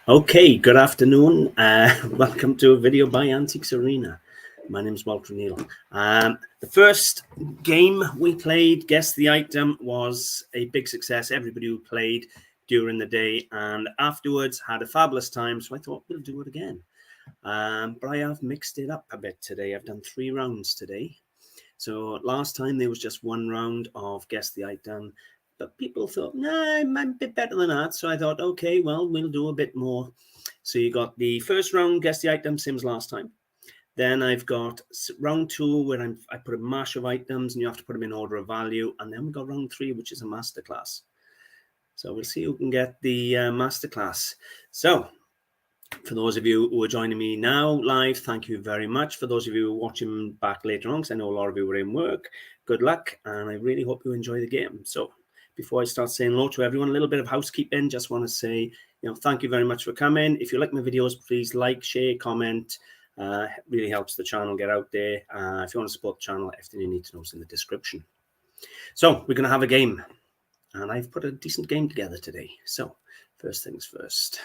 Okay, good afternoon. Welcome to a video by AntiquesArena. My name is Walter Neal. The first game we played, Guess the Item, was a big success. Everybody who played during the day and afterwards had a fabulous time, so I thought we'll do it again. But I have mixed it up a bit today. I've done 3 rounds today. So last time there was just 1 round of Guess the Item, but people thought, nah, I'm a bit better than that. So I thought, okay, well, we'll do a bit more. So you got the first round, Guess the Item, same as last time. Then I've got round 2, where I put a mash of items and you have to put them in order of value. And then we got round 3, which is a masterclass. So we'll see who can get the masterclass. So for those of you who are joining me now live, thank you very much. For those of you who are watching back later on, because I know a lot of you were in work, good luck. And I really hope you enjoy the game. So before I start saying hello to everyone, a little bit of housekeeping. Just want to say, thank you very much for coming. If you like my videos, please like, share, comment. Really helps the channel get out there. If you want to support the channel, everything you need to know is in the description. So we're going to have a game. And I've put a decent game together today. So first things first.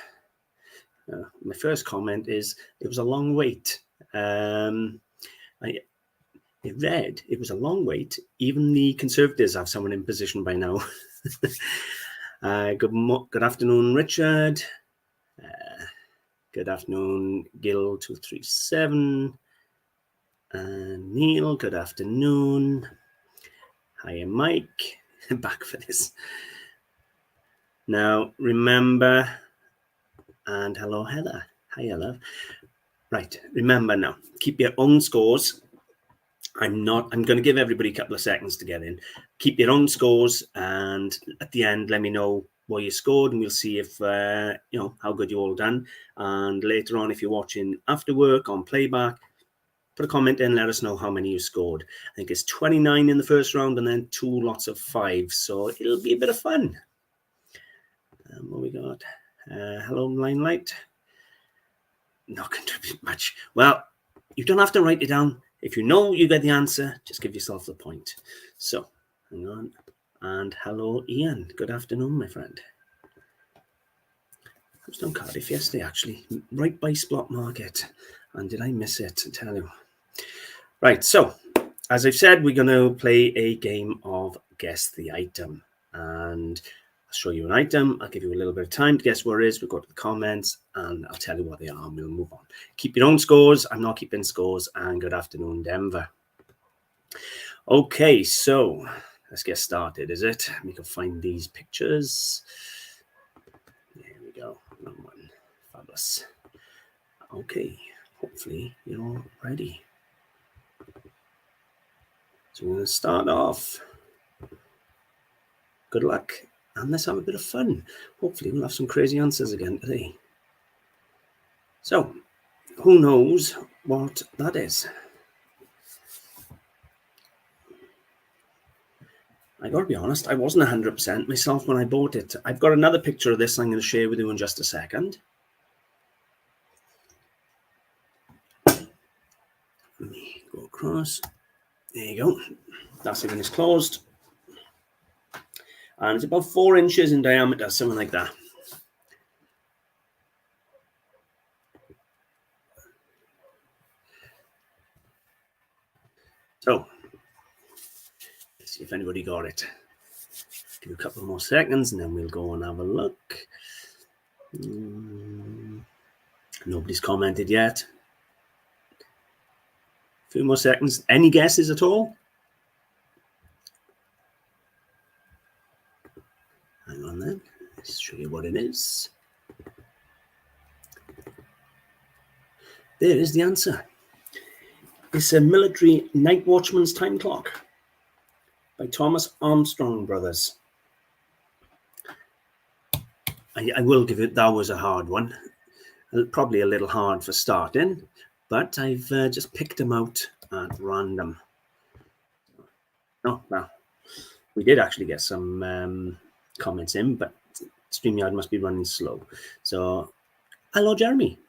My first comment is, it was a long wait. It read, it was a long wait. Even the Conservatives have someone in position by now. Good afternoon, Richard. Good afternoon, Gil237. Neil, good afternoon. Hiya, Mike. Back for this. Now, remember, and hello, Heather. Hiya, love. Right, remember now, keep your own scores. I'm going to give everybody a couple of seconds to get in. Keep your own scores, and at the end, let me know what you scored, and we'll see if, how good you all done. And later on, if you're watching after work on playback, put a comment in, let us know how many you scored. I think it's 29 in the first round, and then 2 lots of 5. So it'll be a bit of fun. What we got? Hello, Limelight. Not contribute much. Well, you don't have to write it down. If you know you get the answer, just give yourself the point. So, hang on. And hello, Ian. Good afternoon, my friend. I was down Cardiff yesterday, actually, right by Splot Market. And did I miss it? I tell you. Right, so, as I've said, we're going to play a game of Guess the Item. And I'll show you an item. I'll give you a little bit of time to guess where it is. We'll go to the comments and I'll tell you what they are and we'll move on. Keep your own scores. I'm not keeping scores. And good afternoon, Denver. Okay, so let's get started, is it? We can find these pictures. There we go. Wrong one. Fabulous. Okay, hopefully you're all ready. So we're going to start off. Good luck. And let's have a bit of fun. Hopefully we'll have some crazy answers again today. So, who knows what that is? I got to be honest, I wasn't 100% myself when I bought it. I've got another picture of this I'm going to share with you in just a second. Let me go across. There you go. That's it when it's closed. And it's about 4 inches in diameter, something like that. So, let's see if anybody got it. Give a couple more seconds and then we'll go and have a look. Nobody's commented yet. A few more seconds. Any guesses at all? Hang on then. Let's show you what it is. There is the answer. It's a military night watchman's time clock by Thomas Armstrong Brothers. I will give it, that was a hard one. Probably a little hard for starting, but I've just picked them out at random. Oh, well, we did actually get some comments in, but StreamYard must be running slow. So Hello, Jeremy.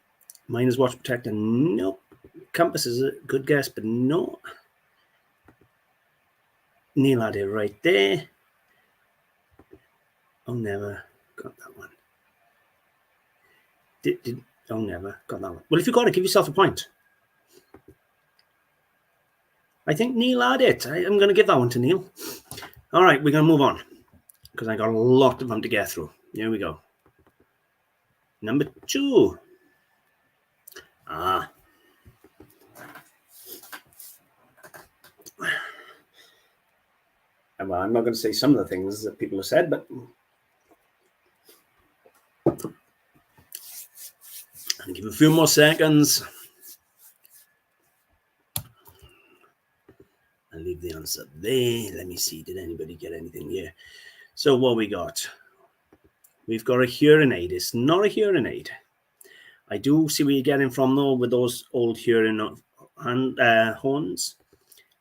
Mine is watch protector. Nope. Compass is a good guess, but no. Neil had it right there. Oh, never got that one. Oh, never got that one. Well, if you got it, give yourself a point. I think Neil had it. I'm going to give that one to Neil. All right, we're going to move on because I got a lot of them to get through. Here we go. Number 2. Well, I'm not going to say some of the things that people have said, but I'll give a few more seconds. I'll leave the answer there. Let me see. Did anybody get anything here? So what we got? We've got a hearing aid. It's not a hearing aid. I do see where you're getting from, though, with those old hearing horns.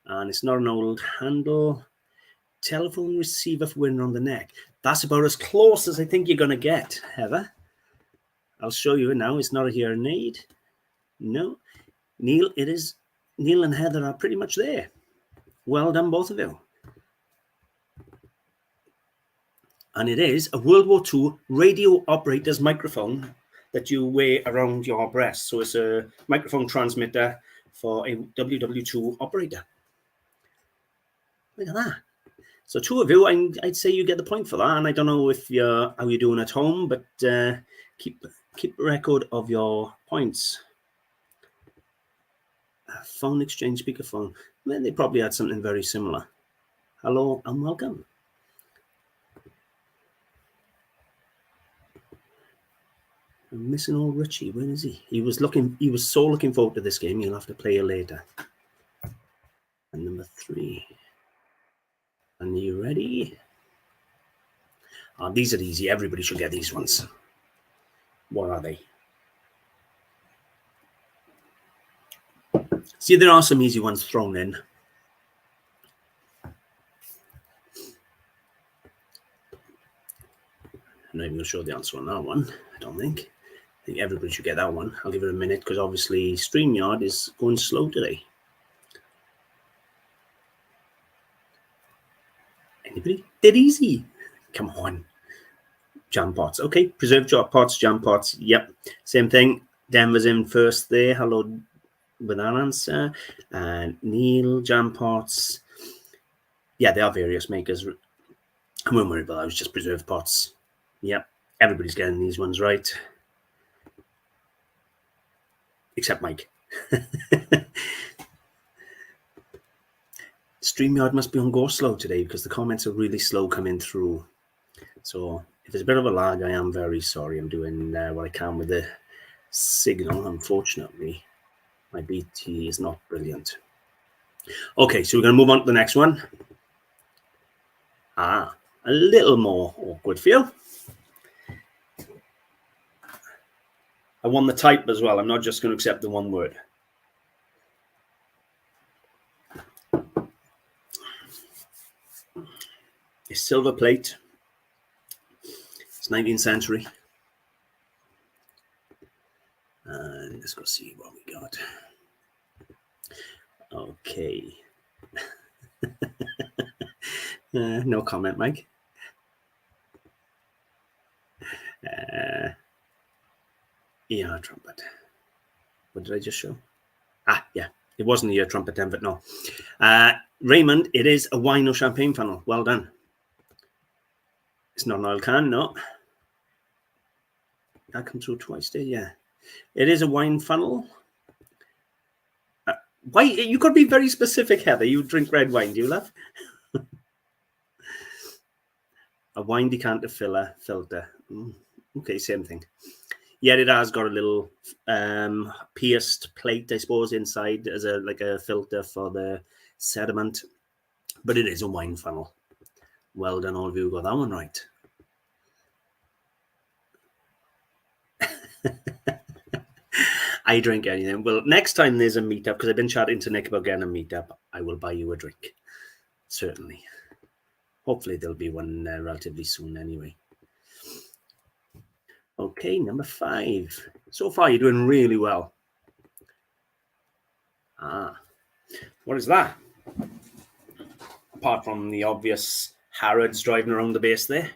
And it's not an old handle. Telephone receiver for wearing on the neck. That's about as close as I think you're going to get, Heather. I'll show you now. It's not a hearing aid. No. Neil, it is. Neil and Heather are pretty much there. Well done, both of you. And it is a World War II radio operator's microphone that you wear around your breast. So it's a microphone transmitter for a WW2 operator. Look at that. So 2 of you, I'd say you get the point for that. And I don't know if how you're doing at home, but keep a record of your points. Phone exchange, speakerphone. Well, they probably had something very similar. Hello and welcome. I'm missing old Richie. Where is he? He was so looking forward to this game. He'll have to play it later. And number 3. Are you ready? These are easy. Everybody should get these ones. What are they? See, there are some easy ones thrown in. I'm not even going to show the answer on that one, I don't think. I think everybody should get that one. I'll give it a minute because obviously StreamYard is going slow today. Anybody? Dead easy. Come on. Jam pots. Okay, preserved jar pots, jam pots. Yep, same thing. Denver's in first there. Hello with that answer. And Neil, jam pots. Yeah, there are various makers. I won't worry about that. It was just preserved pots. Yep, everybody's getting these ones right. Except Mike. StreamYard must be on go slow today because the comments are really slow coming through. So if there's a bit of a lag, I am very sorry. I'm doing what I can with the signal. Unfortunately, my BT is not brilliant. Okay, so we're going to move on to the next one. A little more awkward for you. I want the type as well. I'm not just going to accept the one word. A silver plate. It's 19th century. And let's go see what we got. Okay. No comment, Mike. ER trumpet. What did I just show? Yeah. It wasn't the ear trumpet then, but no. Raymond, it is a wine or champagne funnel. Well done. It's not an oil can, no. That come through twice, did yeah. It is a wine funnel. Why you could be very specific, Heather. You drink red wine, do you, love? A wine decanter filter. Okay, same thing. Yeah, it has got a little pierced plate, I suppose, inside as like a filter for the sediment. But it is a wine funnel. Well done, all of you got that one right. I drink anything. Well, next time there's a meetup, because I've been chatting to Nick about getting a meetup, I will buy you a drink. Certainly. Hopefully there'll be one relatively soon anyway. Okay, number 5. So far, you're doing really well. What is that? Apart from the obvious Harrods driving around the base there.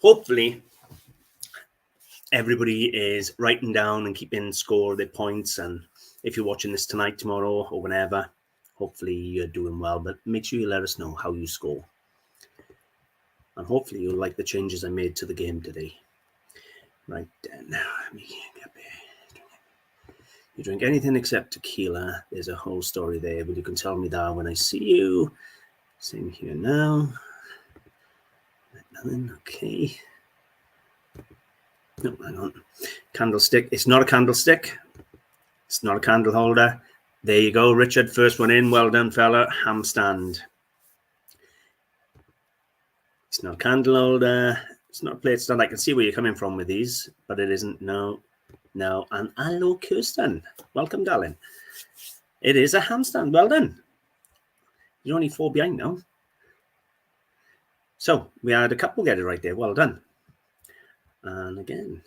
Hopefully, everybody is writing down and keeping score of their points. And if you're watching this tonight, tomorrow, or whenever, hopefully you're doing well. But make sure you let us know how you score. And hopefully you'll like the changes I made to the game today. Right then, let me get there. You drink anything except tequila. There's a whole story there, but you can tell me that when I see you. Same here now. Nothing. Okay. No, hang on. Candlestick. It's not a candlestick. It's not a candle holder. There you go, Richard. First one in. Well done, fella. Ham stand. It's not a candle holder. It's not a plate stand. I can see where you're coming from with these, but it isn't. No. No. And hello, Kirsten. Welcome, darling. It is a ham stand. Well done. You're only 4 behind now. So we had a couple get it right there. Well done. And again,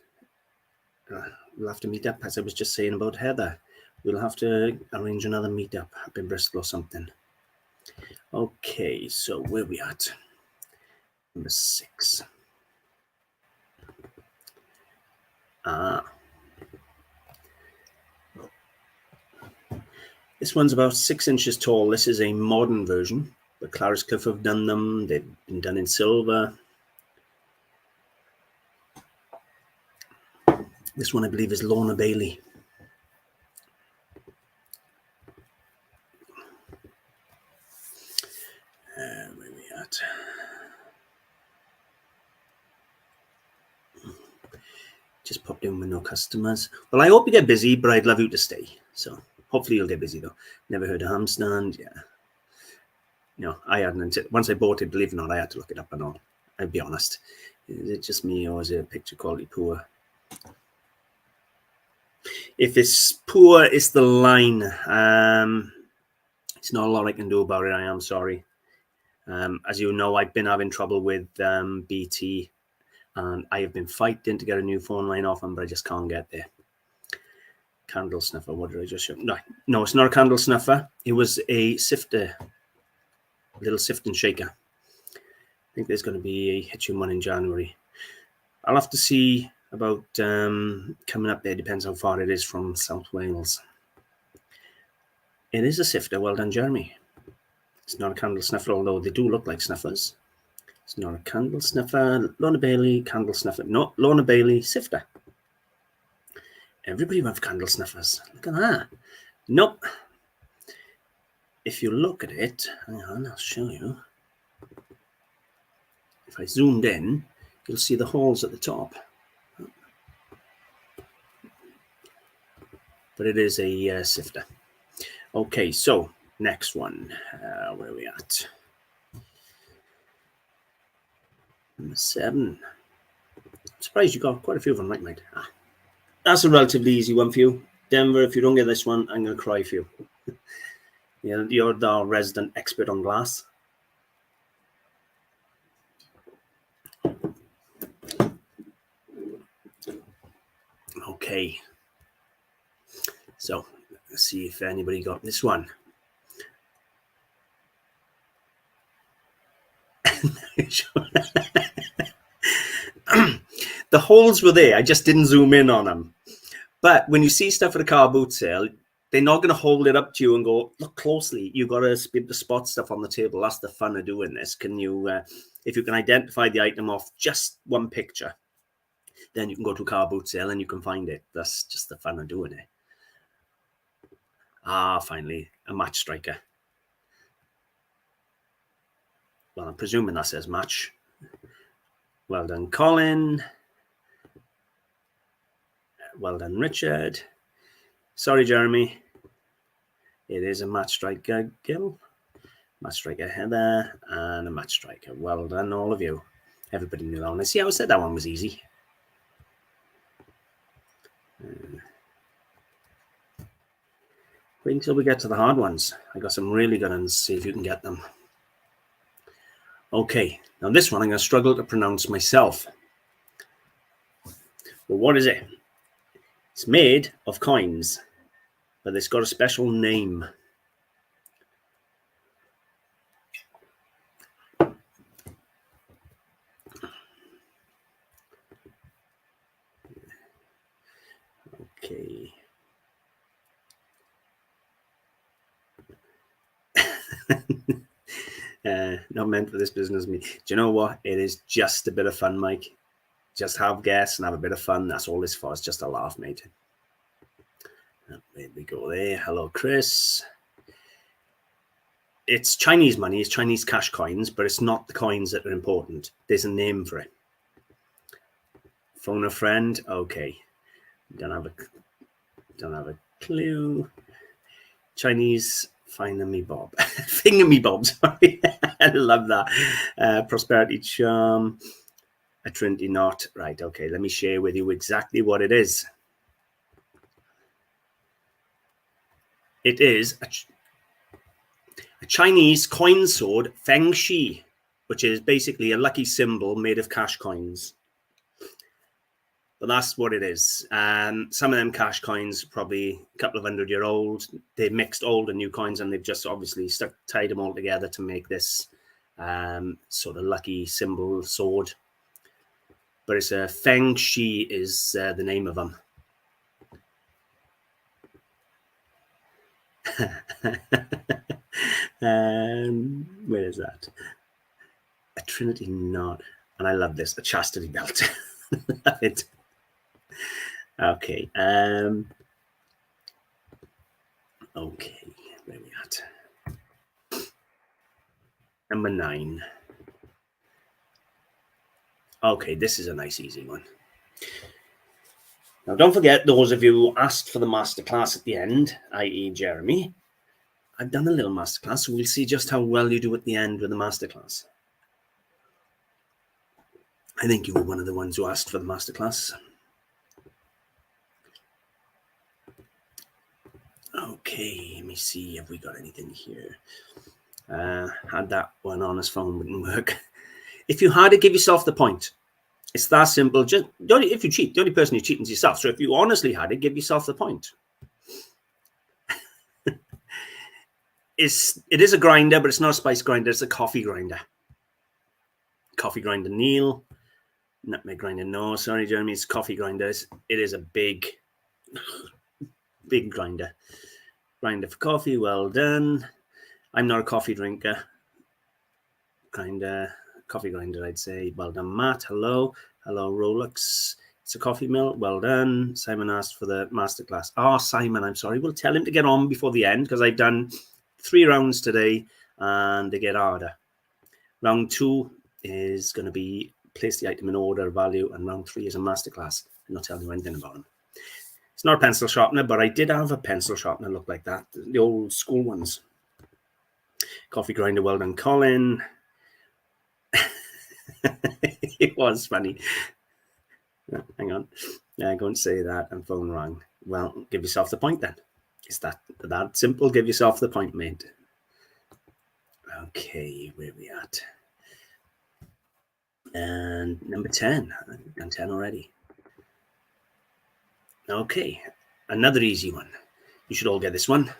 we'll have to meet up, as I was just saying about Heather. We'll have to arrange another meetup up in Bristol or something. Okay, so where are we at? Number 6. This one's about 6 inches tall. This is a modern version, but Clariscliffe have done them. They've been done in silver. This one, I believe, is Lorna Bailey. Where are we at? Just popped in with no customers. Well, I hope you get busy, but I'd love you to stay. So hopefully you'll get busy, though. Never heard of ham stand. Yeah. No, I hadn't. Once I bought it, believe it or not, I had to look it up and all. I'll be honest. Is it just me, or is it picture quality poor? If it's poor, it's the line. It's not a lot I can do about it. I am sorry. As you know, I've been having trouble with BT, and I have been fighting to get a new phone line off them, but I just can't get there. Candle snuffer. What did I just show? No, it's not a candle snuffer. It was a sifter, little sifting shaker. I think there's going to be a Hitchin one in January. I'll have to see about coming up there. Depends how far it is from South Wales. It is a sifter. Well done, Jeremy. It's not a candle snuffer, although they do look like snuffers. It's not a candle snuffer. Lorna Bailey, candle snuffer. No, Lorna Bailey, sifter. Everybody loves candle snuffers. Look at that. Nope. If you look at it, hang on, I'll show you. If I zoomed in, you'll see the holes at the top. But it is a sifter. Okay, so next one. Where are we at? Number 7. I'm surprised you got quite a few of them right, mate. That's a relatively easy one for you. Denver, if you don't get this one, I'm going to cry for you. You're the resident expert on glass. Okay. So, let's see if anybody got this one. The holes were there. I just didn't zoom in on them. But when you see stuff at a car boot sale, they're not going to hold it up to you and go, look closely. You've got to be able to spot stuff on the table. That's the fun of doing this. Can you, if you can identify the item off just one picture, then you can go to a car boot sale and you can find it. That's just the fun of doing it. Finally, a match striker. Well, I'm presuming that says match. Well done, Colin. Well done, Richard. Sorry, Jeremy. It is a match striker, Gil. Match striker, Heather. And a match striker. Well done, all of you. Everybody knew that one. I see how I said that one was easy. Wait until we get to the hard ones. I got some really good ones. See if you can get them. Okay, now this one I'm going to struggle to pronounce myself. Well, what is it? It's made of coins, but it's got a special name. Okay. Not meant for this business. Me. Do you know what? It is just a bit of fun, Mike. Just have guests and have a bit of fun. That's all this for. It's just a laugh, mate. There we go there. Hello, Chris. It's Chinese money. It's Chinese cash coins, but it's not the coins that are important. There's a name for it. Phone a friend. Okay. Don't have a clue. Chinese finger me bob. Finger me bob, sorry. I love that. Prosperity charm. A Trinity knot. Right, okay. Let me share with you exactly what it is. It is a Chinese coin sword, Feng Shi, which is basically a lucky symbol made of cash coins. But that's what it is. Some of them cash coins, probably a couple of 100-year-old. They mixed old and new coins, and they've just obviously tied them all together to make this sort of lucky symbol sword. But it's a Feng Shi is the name of them. Where is that? A Trinity knot. And I love this, a chastity belt. Love it. Okay. Okay, where are we at? Number 9. Okay, this is a nice, easy one. Now, don't forget, those of you who asked for the masterclass at the end, i.e. Jeremy, I've done a little masterclass, so we'll see just how well you do at the end with the masterclass. I think you were one of the ones who asked for the masterclass. Okay, let me see. Have we got anything here? Had that one on his phone, wouldn't work. If you had to give yourself the point, it's that simple. Just if you cheat, the only person you're cheating is yourself. So if you honestly had to give yourself the point. It is a grinder, but it's not a spice grinder. It's a coffee grinder. Coffee grinder, Neil. Nutmeg grinder, no. Sorry, Jeremy. It's coffee grinders. It is a big grinder. Grinder for coffee. Well done. I'm not a coffee drinker. Coffee grinder, I'd say. Well done, Matt. Hello. Hello, Rolex. It's a coffee mill. Well done. Simon asked for the masterclass. Oh, Simon, I'm sorry. We'll tell him to get on before the end because I've done 3 rounds today and they get harder. Round 2 is going to be place the item in order, value, and round 3 is a masterclass. I'm not telling you anything about him. It's not a pencil sharpener, but I did have a pencil sharpener look like that. The old school ones. Coffee grinder, well done, Colin. It was funny. Hang on. I go and say that and phone rang. Well, give yourself the point then. It's that simple. Give yourself the point, mate. Okay, where are we at? And number 10. I've done 10 already. Okay, another easy one. You should all get this one.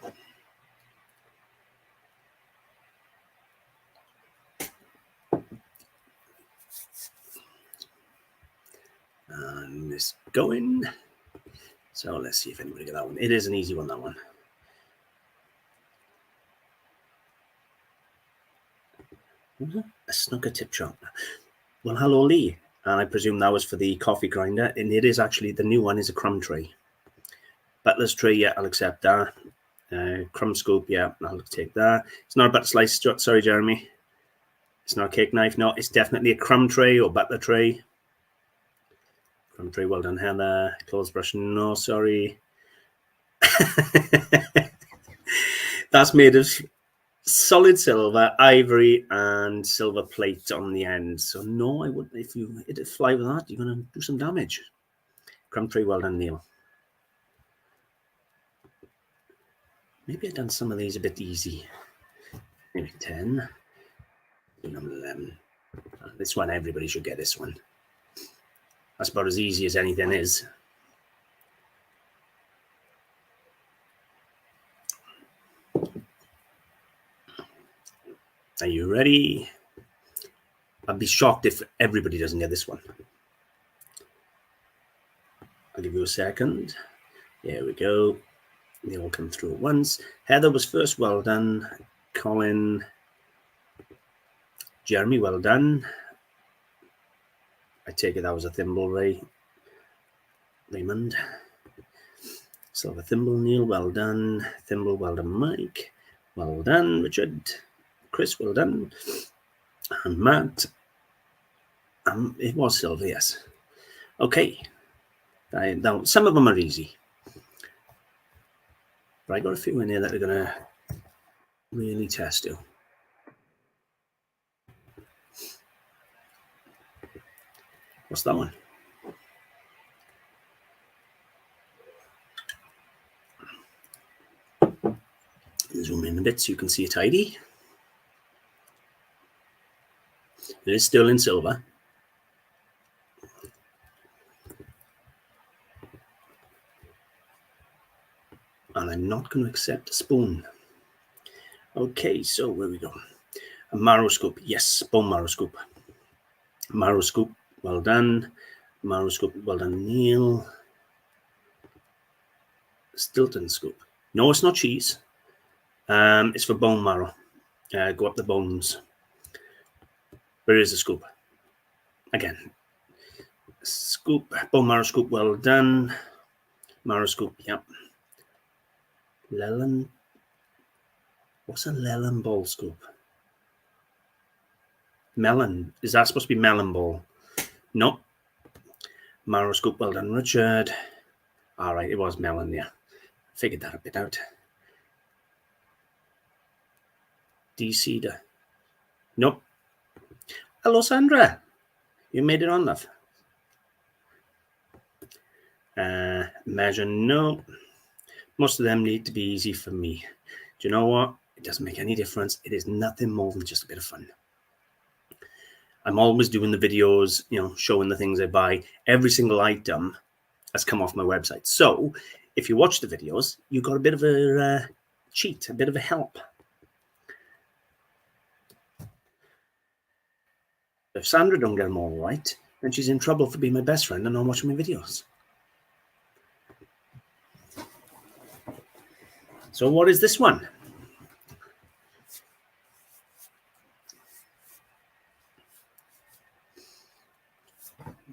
And it's going. So let's see if anybody get that one. It is an easy one, that one. A snooker tip sharpener. Well, hello, Lee. And I presume that was for the coffee grinder. And it is actually, the new one is a crumb tray. Butler's tray, yeah, I'll accept that. Crumb scoop, yeah, I'll take that. It's not a butter slice, sorry, Jeremy. It's not a cake knife. No, it's definitely a crumb tray or butler tray. Crumb tray, well done, Heather. Clothes brush, no, sorry. That's made of solid silver, ivory, and silver plate on the end. So no, I wouldn't. If you hit a fly with that, you're going to do some damage. Crumb tray, well done, Neil. Maybe I've done some of these a bit easy. Maybe 10. Number 11. This one, everybody should get this one. That's about as easy as anything is. Are you ready? I'd be shocked if everybody doesn't get this one. I'll give you a second. There we go. They all come through at once. Heather was first. Well done. Colin. Jeremy, well done. I take it that was a thimble, Ray. Raymond. Silver thimble, Neil, well done. Thimble, well done, Mike. Well done, Richard. Chris, well done. And Matt. It was silver, yes. Okay. Now, some of them are easy. But I got a few in here that are going to really test you. What's that one? Zoom in a bit so you can see it tidy. It is still in silver. And I'm not going to accept a spoon. Okay, so where we go? A marrow scoop. Yes, bone marrow scoop. Marrow scoop, well done. Marrow scoop, well done, Neil. Stilton scoop. No, it's not cheese. It's for bone marrow. Go up the bones. Where is the scoop? Again. Scoop, bone marrow scoop, well done. Marrow scoop, yep. Leland. What's a Leland ball scoop? Melon. Is that supposed to be melon ball? No. Marrow scoop, well done, Richard. All right, it was melon, yeah. Figured that a bit out. D-Cedar. Nope. Hello, Sandra. You made it on, love. Imagine, no. Most of them need to be easy for me. Do you know what? It doesn't make any difference. It is nothing more than just a bit of fun. I'm always doing the videos, you know, showing the things I buy. Every single item has come off my website. So if you watch the videos, you got a bit of a cheat, a bit of a help. If Sandra don't get them all right, then she's in trouble for being my best friend and not watching my videos. So what is this one?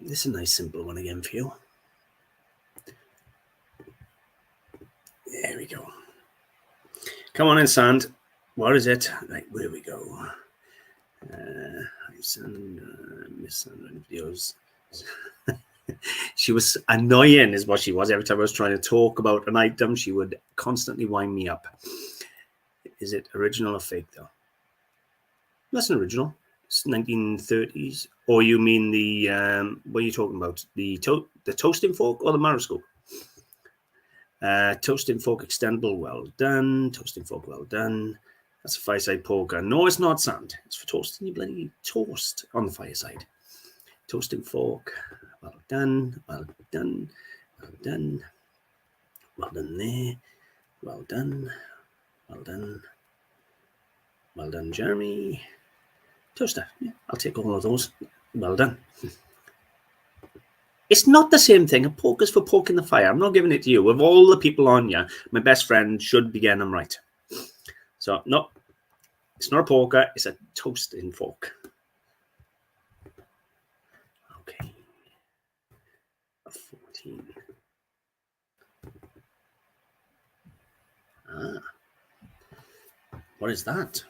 This is a nice simple one again for you. There we go. Come on in, Sand. What is it? Right, where we go. Miss Sandra videos. She was annoying is what she was. Every time I was trying to talk about an item, she would constantly wind me up. Is it original or fake, though? That's an original. It's 1930s. Or you mean the, what are you talking about? The toasting fork or the marrow scoop? Toasting fork extendable, well done. Toasting fork, well done. That's a fireside poker. No, it's not, Sand. It's for toasting your bloody toast on the fireside. Toasting fork, well done, well done, well done. Well done there. Well done, well done. Well done, Jeremy. Toaster, yeah, I'll take all of those. Well done. It's not the same thing. A poker's for poking the fire. I'm not giving it to you. Of all the people on here, my best friend should be getting them right. So, no, it's not a poker. It's a toasting fork. Okay. 14. Ah. What is that?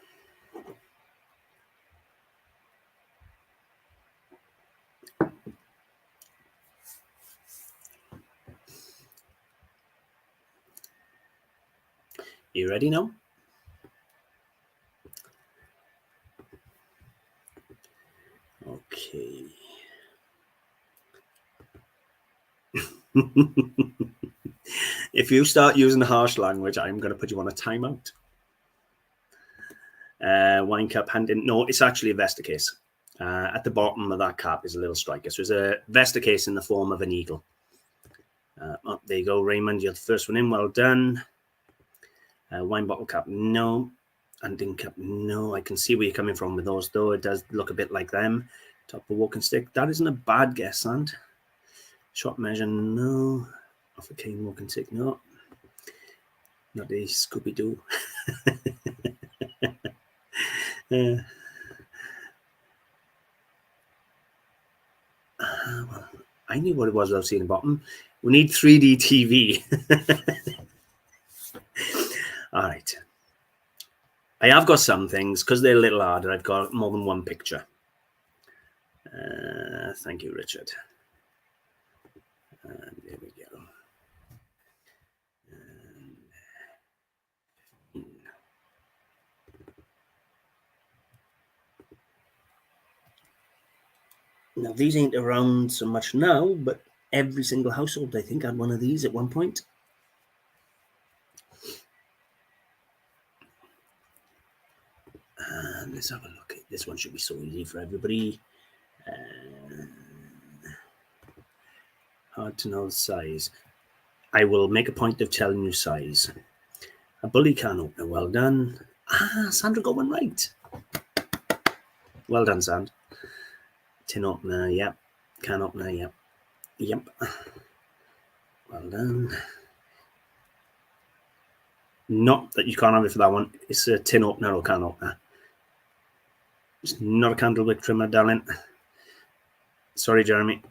You ready now? Okay. If you start using harsh language, I'm going to put you on a timeout. Wine cup, hand in. No, it's actually a Vesta case. At the bottom of that cap is a little striker. So it's a Vesta case in the form of an eagle. Oh, there you go, Raymond. You're the first one in. Well done. Wine bottle cap, no. Hunting cap, no. I can see where you're coming from with those, though. It does look a bit like them. Top of walking stick. That isn't a bad guess, and shot measure, no. Off a cane walking stick, no. Not a Scooby-Doo. Well, I knew what it was without seeing the bottom. We need 3D TV. All right. I have got some things, because they're a little harder, I've got more than one picture. Thank you, Richard. And there we go. Now, these ain't around so much now, but every single household, I think, had one of these at one point. And let's have a look. This one should be so easy for everybody. Hard to know the size. I will make a point of telling you size. A bully can opener, well done. Sandra got one right. Well done, Sand. Tin opener, yep. Can opener, yep. Yep. Well done. Not that you can't have it for that one. It's a tin opener or can opener. It's not a candlewick trimmer, darling. Sorry, Jeremy.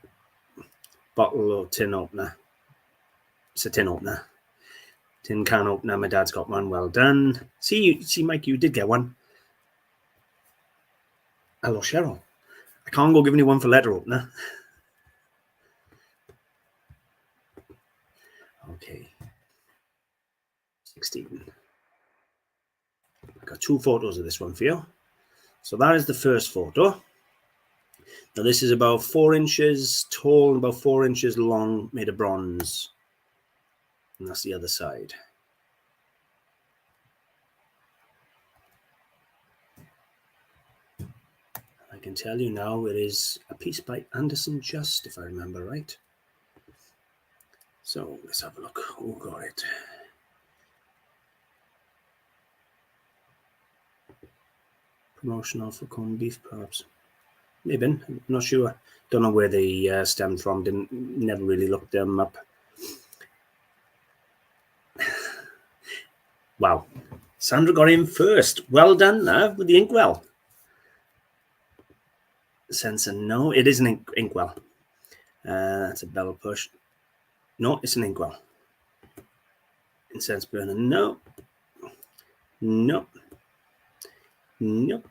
Bottle or tin opener. It's a tin opener. Tin can opener. My dad's got one. Well done. See, Mike, you did get one. Hello, Cheryl. I can't go giving you one for letter opener. Okay. 16. I've got 2 photos of this one for you. So that is the first photo. Now this is about 4 inches tall and about 4 inches long, made of bronze. And that's the other side. I can tell you now it is a piece by Anderson Just, if I remember right. So let's have a look. Who got it? Promotional for corned beef, perhaps. Maybe. I'm not sure. Don't know where they stemmed from. Never really looked them up. Wow. Sandra got in first. Well done, love, with the inkwell. Sensor, no. It is an inkwell. That's a bell push. No, it's an inkwell. Incense burner, no. Nope. Nope.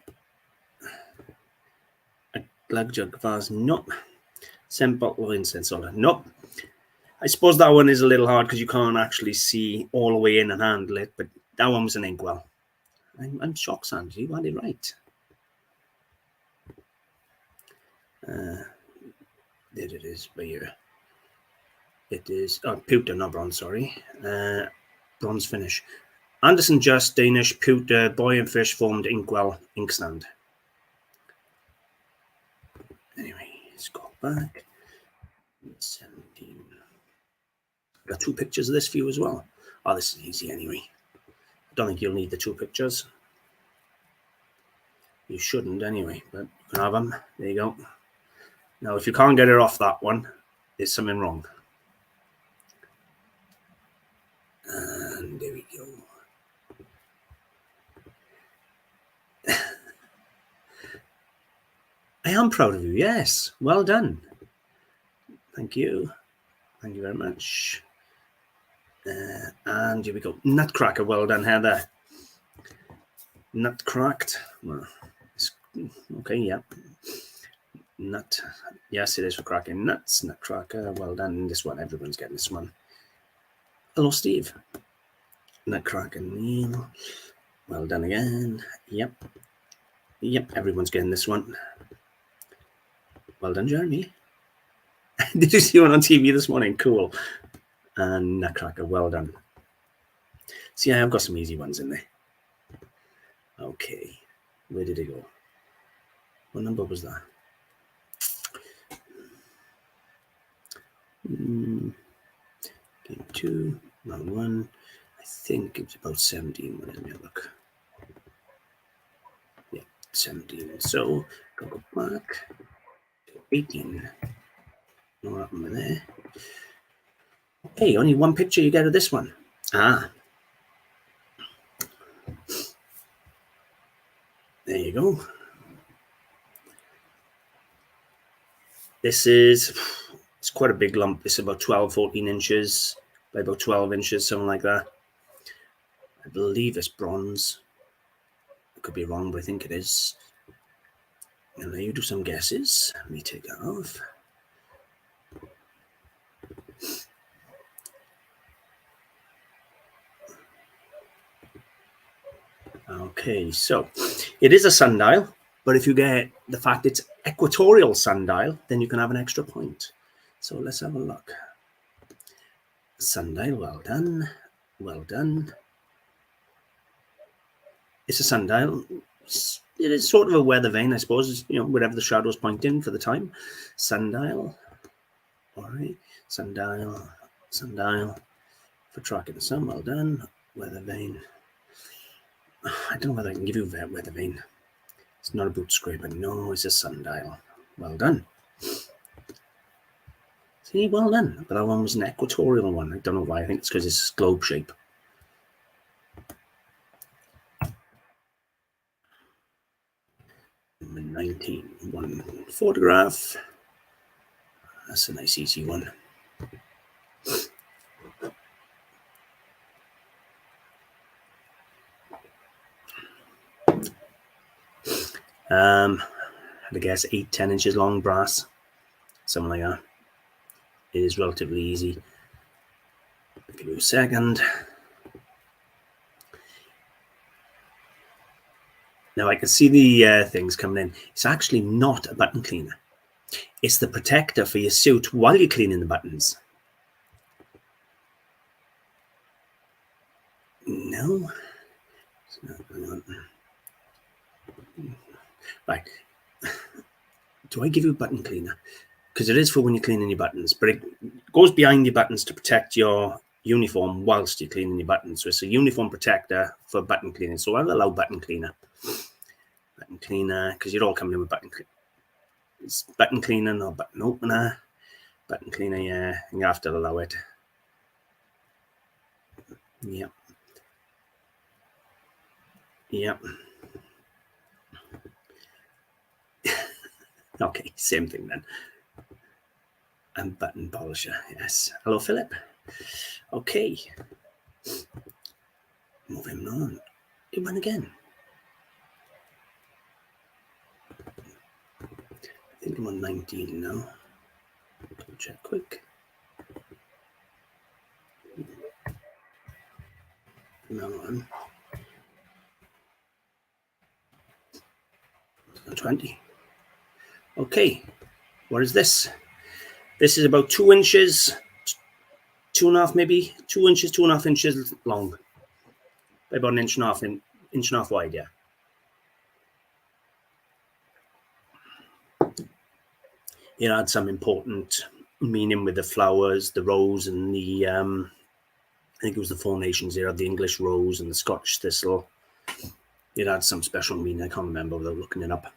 A glug jug vase, nope. Scent bottle of incense holder, nope. I suppose that one is a little hard because you can't actually see all the way in and handle it, but that one was an inkwell. I'm shocked, Sandy. You had it right. There it is, by here. It is, pewter, not bronze, sorry. Bronze finish. Anderson Just, Danish, pewter, boy and fish formed inkwell, inkstand. Anyway, let's go back. 17. Got 2 pictures of this for you as well. Oh, this is easy anyway. I don't think you'll need the 2 pictures. You shouldn't anyway, but you can have them. There you go. Now, if you can't get it off that one, there's something wrong. And there we go. I am proud of you, yes. Well done. Thank you. Thank you very much. And here we go. Nutcracker, well done, Heather. Nut cracked. Well, okay, yeah. Nut. Yes, it is for cracking nuts. Nutcracker, well done. This one, everyone's getting this one. Hello, Steve. Nutcracker, Neil. Well done again. Yep. Yep, everyone's getting this one. Well done, Jeremy. Did you see one on TV this morning? Cool. And Nutcracker, well done. See, I have got some easy ones in there. Okay. Where did it go? What number was that? Game 2, round 1. I think it was about 17. Let me have a look. Yeah, 17. So go back to 18. No happened with there. Okay, only one picture you get of this one. Ah. There you go. This is, it's quite a big lump. It's about 12, 14 inches by about 12 inches, something like that. I believe it's bronze. I could be wrong, but I think it is. Now you do some guesses. Let me take that off. Okay, so it is a sundial, but if you get the fact it's equatorial sundial, then you can have an extra point. So let's have a look. Sundial, well done. Well done. It's a sundial. It is sort of a weather vane, I suppose, you know, wherever the shadow's pointing for the time. Sundial. All right. Sundial. Sundial. For tracking the sun, well done. Weather vane. I don't know whether I can give you that weather vane. It's not a boot scraper. No, it's a sundial. Well done. See, well done. But that one was an equatorial one. I don't know why. I think it's because it's globe shape. Number 19. One photograph. That's a nice, easy one. I'd guess 8-10 inches long brass, something like that. It is relatively easy. I'll give you a second. Now I can see the things coming in. It's actually not a button cleaner. It's the protector for your suit while you're cleaning the buttons. No. Right. Do I give you a button cleaner? Because it is for when you're cleaning your buttons, but it goes behind your buttons to protect your uniform whilst you're cleaning your buttons. So it's a uniform protector for button cleaning. So I'll allow button cleaner. Button cleaner, because you're all coming in with button cleaner. It's button cleaner, not button opener. Button cleaner, yeah, you have to allow it. Yep. Yep. Okay, same thing then. And button polisher, yes. Hello, Philip. Okay. Moving on. It went again. I think I'm on 19 now. Check quick. No one. 20. Okay. What is this? This is about 2 inches, 2.5 maybe, 2 inches, 2.5 inches long. About an inch and a half wide, yeah. It had some important meaning with the flowers, the rose, and the I think it was the 4 nations there, the English rose and the Scottish thistle. It had some special meaning. I can't remember without looking it up.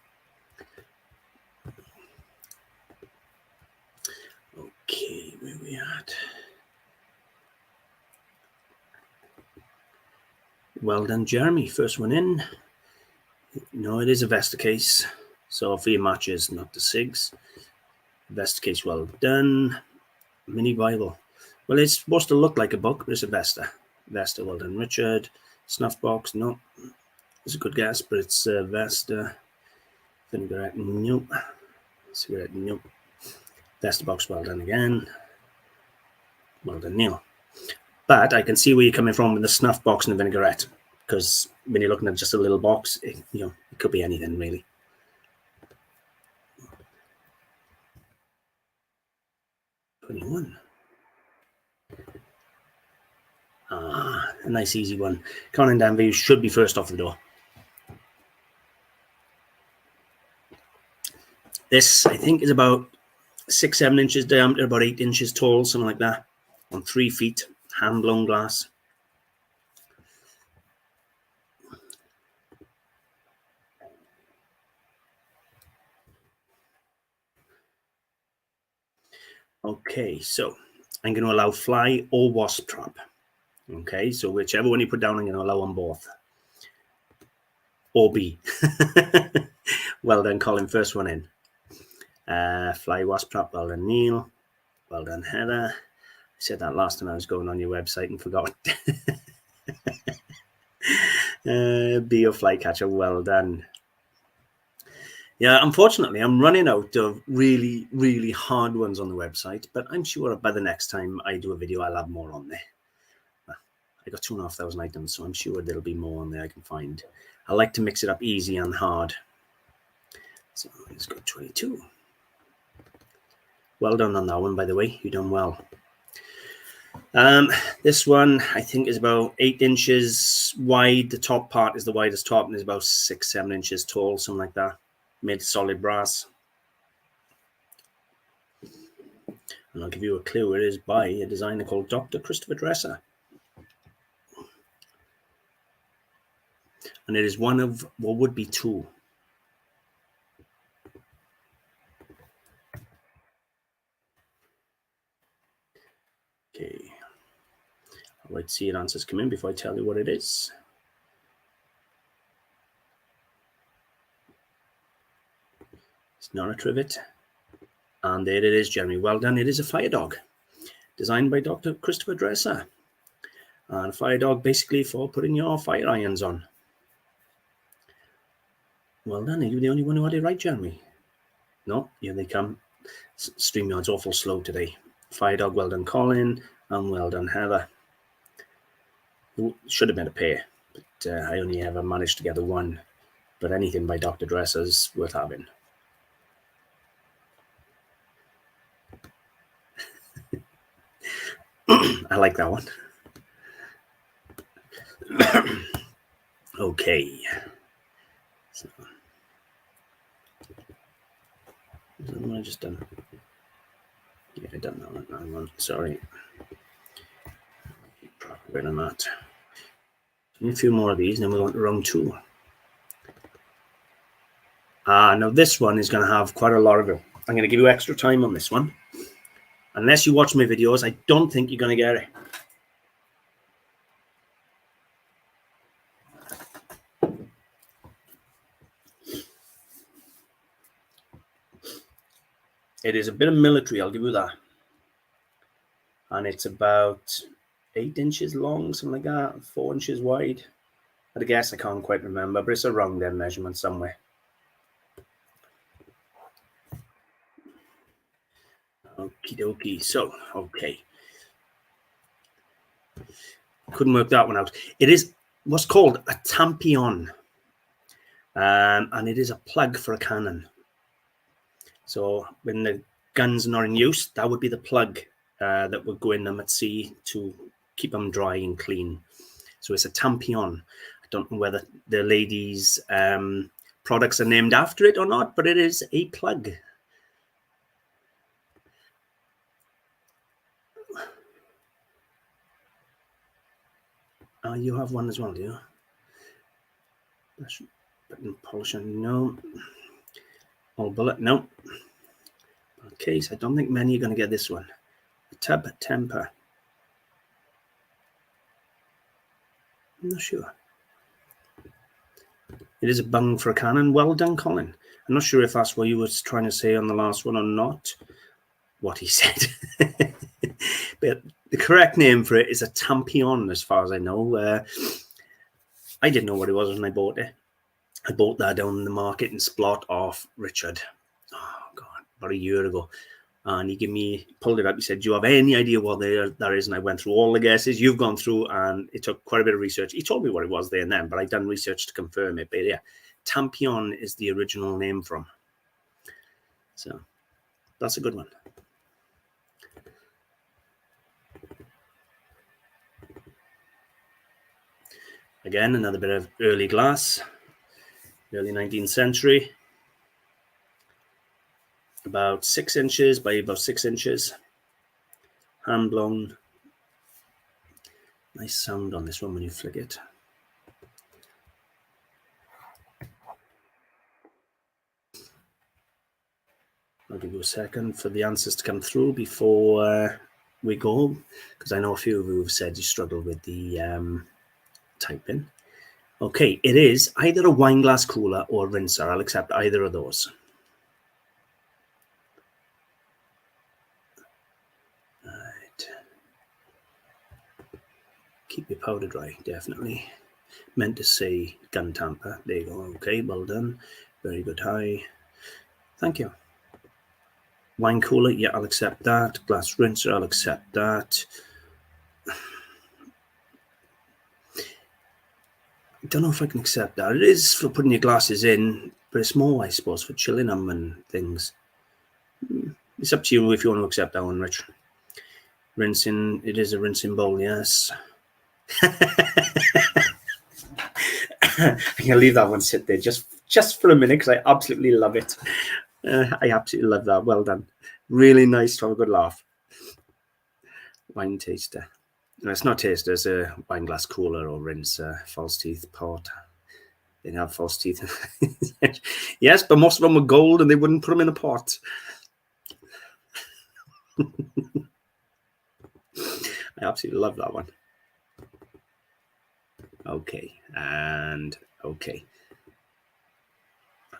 Okay, where are we at? Well done, Jeremy. First one in. No, it is a Vesta case. So for your matches, not the SIGs. Vesta case, well done. Mini Bible. Well, it's supposed to look like a book, but it's a Vesta. Vesta, well done, Richard. Snuff box, no. It's a good guess, but it's Vesta. Vinaigrette, nope. Cigarette, nope. Vesta box, well done again. Well done, Neil. But I can see where you're coming from with the snuff box and the vinaigrette, because when you're looking at just a little box, it could be anything really. Ah, a nice easy one. Conan Danby should be first off the door. This, I think, is about 6-7 inches diameter, about 8 inches tall, something like that, on 3 feet, hand-blown glass. Okay, so I'm going to allow fly or wasp trap. Okay, so whichever one you put down, I'm going to allow on both. Or B. Well done, Colin. First one in. Fly, wasp trap. Well done, Neil. Well done, Heather. I said that last time I was going on your website and forgot. Be a flycatcher. Well done. Yeah, unfortunately, I'm running out of really, really hard ones on the website, but I'm sure by the next time I do a video, I'll have more on there. I got 2,500 items, so I'm sure there'll be more on there I can find. I like to mix it up easy and hard. So let's go 22. Well done on that one, by the way. You've done well. This one, I think, is about 8 inches wide. The top part is the widest top, and is about 6-7 inches tall, something like that. Made solid brass. And I'll give you a clue. It is by a designer called Dr. Christopher Dresser. And it is one of what would be 2. Okay. I'll wait to see your answers come in before I tell you what it is. It's not a trivet. And there it is, Jeremy. Well done. It is a fire dog, designed by Dr. Christopher Dresser. And a fire dog basically for putting your fire irons on. Well done. Are you the only one who had it right, Jeremy? No, here they come. StreamYard's awful slow today. Fire dog, well done, Colin. And well done, Heather. Should have been a pair, but I only ever managed to get the one. But anything by Dr. Dresser's worth having. I like that one. Okay. So, what have I just done? Yeah, I done that one. Sorry. Wait on that. A few more of these, and then we'll go on to round 2. Now this one is going to have quite a lot of it. I'm going to give you extra time on this one. Unless you watch my videos, I don't think you're going to get it. It is a bit of military, I'll give you that. And it's about 8 inches long, something like that, 4 inches wide. I guess I can't quite remember, but it's around their measurement somewhere. Okie dokie. So, okay. Couldn't work that one out. It is what's called a tampion. And it is a plug for a cannon. So when the gun's not in use, that would be the plug that would go in them at sea to keep them dry and clean. So it's a tampion. I don't know whether the ladies' products are named after it or not, but it is a plug. You have one as well, do you? Button polisher, no. All bullet, no. Okay, so I don't think many are going to get this one. Tub temper. I'm not sure. It is a bung for a cannon. Well done, Colin. I'm not sure if that's what you were trying to say on the last one or not. What he said. But the correct name for it is a tampion, as far as I know. I didn't know what it was when I bought it. I bought that down in the market in Splot off Richard. Oh, God, about a year ago. And he pulled it up. He said, do you have any idea what that is? And I went through all the guesses you've gone through, and it took quite a bit of research. He told me what it was there and then, but I'd done research to confirm it. But yeah, tampion is the original name from. So that's a good one. Again, another bit of early glass, early 19th century. about 6 inches by about 6 inches. Hand blown. Nice sound on this one when you flick it. I'll give you a second for the answers to come through before we go, because I know a few of you have said you struggle with the typing. Okay, it is either a wine glass cooler or a rinser. I'll accept either of those. Right. Keep your powder dry, definitely. Meant to say gun tamper. There you go. Okay, well done. Very good. Hi. Thank you. Wine cooler, yeah, I'll accept that. Glass rinser, I'll accept that. I don't know if I can accept that. It is for putting your glasses in, but it's more, I suppose, for chilling them and things. It's up to you if you want to accept that one, Rich. Rinsing, it is a rinsing bowl, yes. I'm gonna leave that one sit there just for a minute because I absolutely love it. I absolutely love that. Well done. Really nice to have a good laugh. Wine taster. No, it's not taster. It's a wine glass cooler or rinser. False teeth pot. They didn't have false teeth. Yes, but most of them were gold and they wouldn't put them in a pot. I absolutely love that one. Okay, and okay.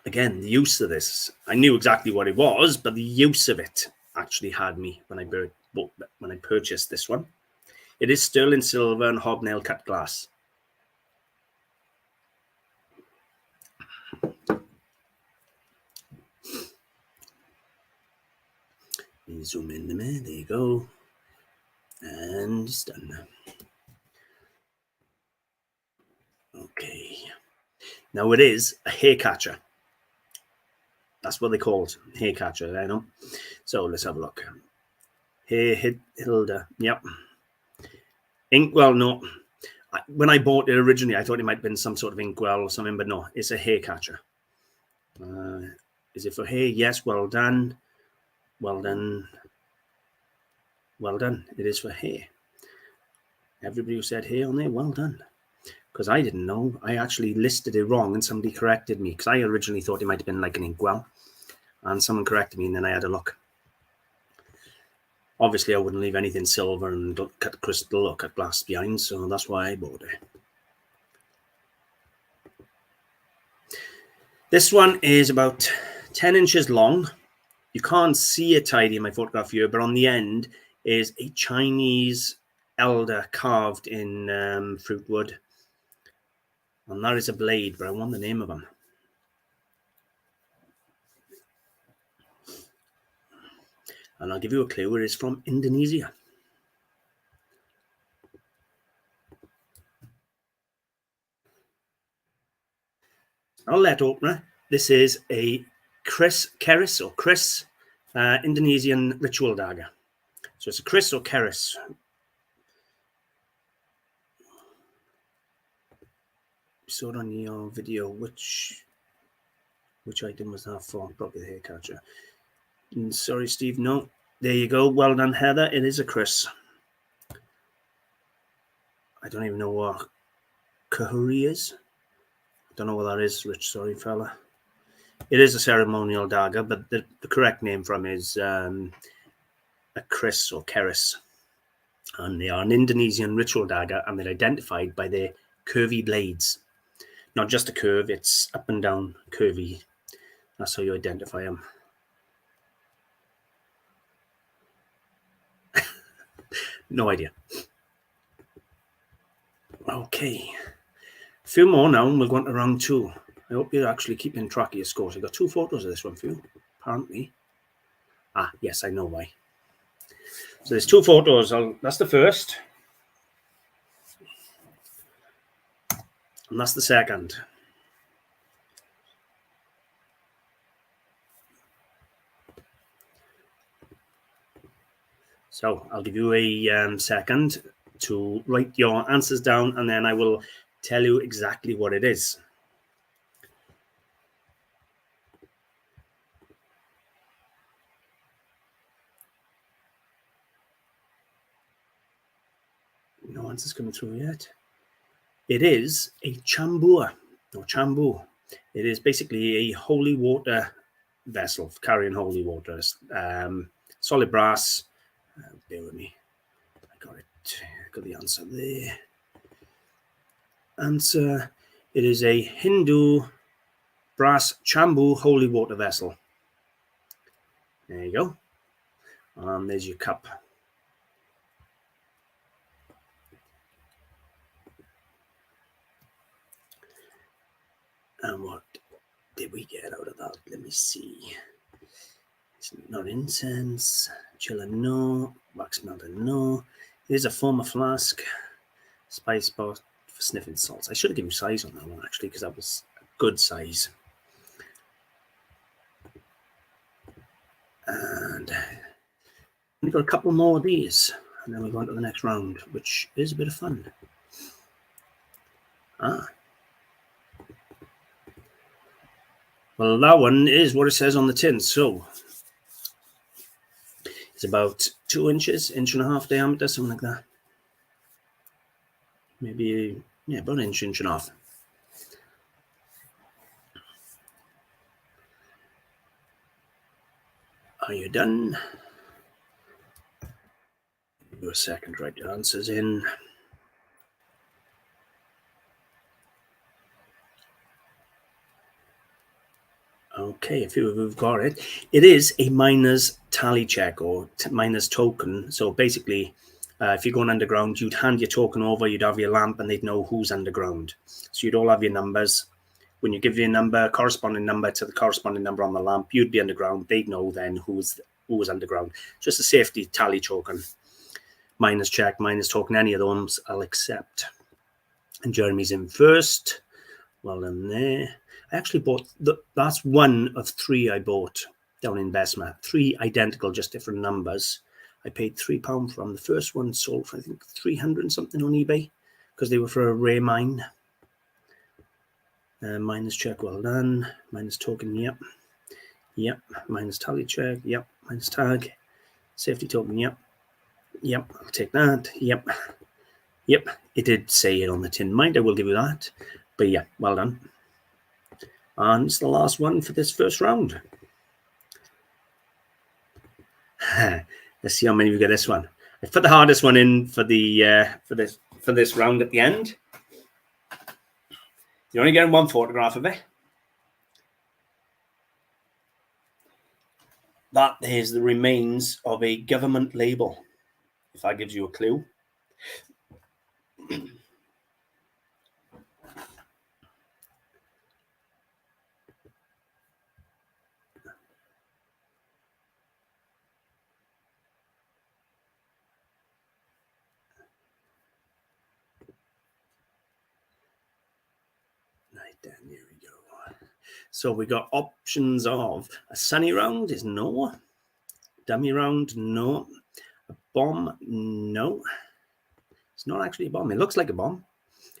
Again, the use of this, I knew exactly what it was, but the use of it actually had me when I purchased this one. It is sterling silver and hobnail cut glass. Zoom in there, there you go. And it's done. Okay. Now it is a hair catcher. That's what they call it, hair catcher, I know. So let's have a look. Hair Hilda, yep. Inkwell, no. When I bought it originally, I thought it might have been some sort of inkwell or something, but no, it's a hair catcher. Is it for hair? Yes, well done. Well done. Well done. It is for hair. Everybody who said hair on there, well done. Because I didn't know. I actually listed it wrong and somebody corrected me because I originally thought it might have been like an inkwell. And someone corrected me and then I had a look. Obviously, I wouldn't leave anything silver and cut crystal or cut glass behind, so that's why I bought it. This one is about 10 inches long. You can't see it tidy in my photograph here, but on the end is a Chinese elder carved in fruit wood. And that is a blade, but I want the name of them. And I'll give you a clue. It is from Indonesia. I'll let opener. This is a keris Indonesian ritual dagger. So it's a kris or keris. You saw it on your video. Which item was that for? Probably the hair catcher. Sorry, Steve. No. There you go. Well done, Heather. It is a kris. I don't even know what kahuri is. I don't know what that is, Rich. Sorry, fella. It is a ceremonial dagger, but the correct name from is a kris or keris. And they are an Indonesian ritual dagger, and they're identified by their curvy blades. Not just a curve, it's up and down curvy. That's how you identify them. No idea. Okay. A few more now, and we'll go on to round 2. I hope you're actually keeping track of your scores. I've got 2 photos of this one for you, apparently. Ah, yes, I know why. So there's 2 photos. That's the first. And that's the second. So I'll give you a second to write your answers down, and then I will tell you exactly what it is. No answers coming through yet. It is a chambua, or chambu. It is basically a holy water vessel carrying holy water. Solid brass. Bear with me. I got it. I got the answer there. Answer. It is a Hindu brass chambu holy water vessel. There you go. And there's your cup. And what did we get out of that? Let me see. It's not incense. Chiller, no. Wax melter, no. Here's a former flask. Spice pot for sniffing salts. I should have given you size on that one, actually, because that was a good size. And we've got a couple more of these. And then we go on to the next round, which is a bit of fun. Well, that one is what it says on the tin. So it's about 2 inches, 1.5 inch diameter, something like that. Maybe, yeah, about 1 inch, 1.5 inch. Are you done? Give you a second to write your answers in. Okay, a few of you have got it. It is a miner's tally check or miner's token. So basically, if you're going underground, you'd hand your token over, you'd have your lamp, and they'd know who's underground. So you'd all have your numbers. When you give your number, corresponding number to the corresponding number on the lamp, you'd be underground. They'd know then who was underground. Just a safety tally token. Miner's check, miner's token, any of those I'll accept. And Jeremy's in first. Well done there. I actually bought, that's one of 3 I bought down in Besma. 3 identical, just different numbers. I paid £3 for them. The first one sold for, I think, 300 and something on eBay because they were for a rare mine. Minus check, well done. Minus token, yep. Yep. Minus tally check, yep. Minus tag. Safety token, yep. Yep, I'll take that. Yep. Yep, it did say it on the tin. Mind, I will give you that. But yeah, well done. And it's the last one for this first round. Let's see how many we get this one. I put the hardest one in for the for this round at the end. You're only getting 1 photograph of it. That is the remains of a government label. If that gives you a clue. Right then, there we go. So we got options of a sunny round is no. Dummy round, no. A bomb, no. It's not actually a bomb. It looks like a bomb.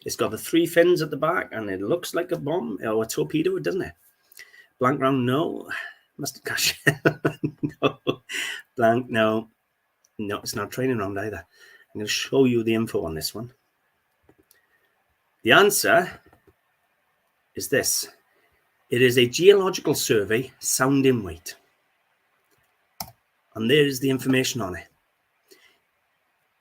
It's got the 3 fins at the back, and it looks like a bomb or a torpedo, doesn't it? Blank round, no. Mustard cash, no. Blank, no. No, it's not training round either. I'm going to show you the info on this one. The answer is this. It is a geological survey sounding weight. And there is the information on it.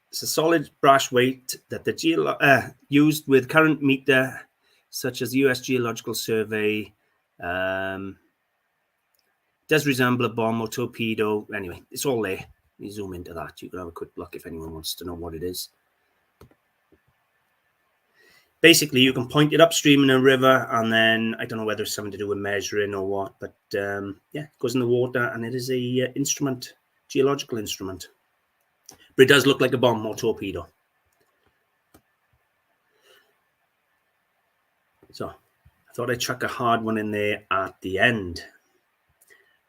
It's a solid brass weight that the used with current meter, such as the US Geological Survey, does resemble a bomb or torpedo. Anyway, it's all there. You zoom into that. You can have a quick look if anyone wants to know what it is. Basically, you can point it upstream in a river, and then I don't know whether it's something to do with measuring or what, but yeah, it goes in the water, and it is a instrument, geological instrument. But it does look like a bomb or torpedo. So I thought I'd chuck a hard one in there at the end.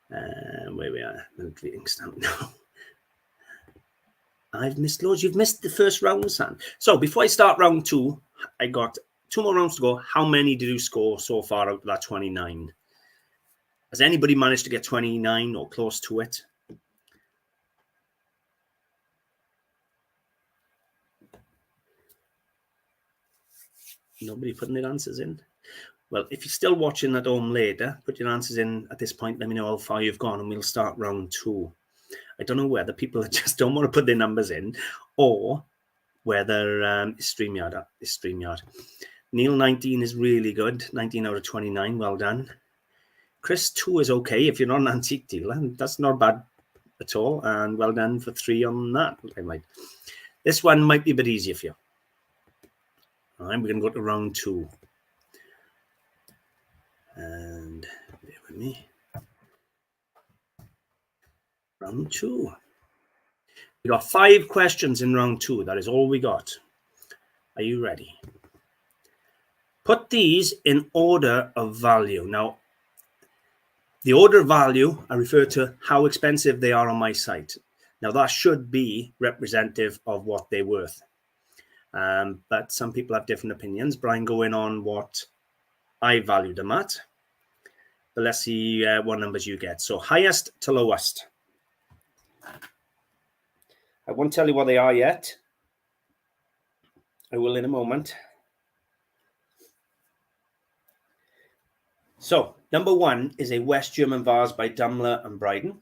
Where we are, military ink stamp now. I've missed loads. You've missed the first round, Sam. So before I start round 2, I got 2 more rounds to go. How many did you score so far out of that 29? Has anybody managed to get 29 or close to it? Nobody putting their answers in. Well, if you're still watching at home later, put your answers in at this point. Let me know how far you've gone, and we'll start round 2. I don't know whether people just don't want to put their numbers in, or whether it's StreamYard. Neil 19 is really good. 19 out of 29. Well done. Chris 2 is okay if you're not an antique dealer. That's not bad at all. And well done for 3 on that. This one might be a bit easier for you. All right, we're going to go to round 2. And bear with me. Round 2. We got 5 questions in round 2. That is all we got. Are you ready? Put these in order of value. Now, the order of value, I refer to how expensive they are on my site. Now, that should be representative of what they're worth. But some people have different opinions. But I'm going on what I valued them at. But let's see what numbers you get. So highest to lowest. I won't tell you what they are yet. I will in a moment. So number 1 is a West German vase by Daimler and Bryden.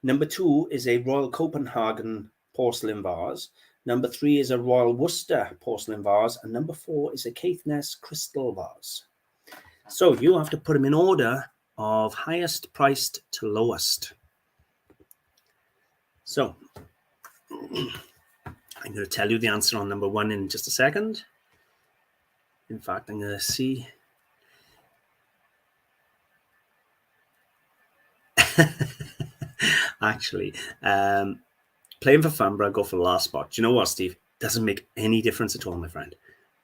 Number 2 is a Royal Copenhagen porcelain vase. Number 3 is a Royal Worcester porcelain vase. And number 4 is a Caithness crystal vase. So you have to put them in order of highest priced to lowest. So I'm going to tell you the answer on number 1 in just a second. In fact, I'm going to see. Actually, playing for fun, but I'll go for the last spot. Do you know what, Steve? Doesn't make any difference at all, my friend.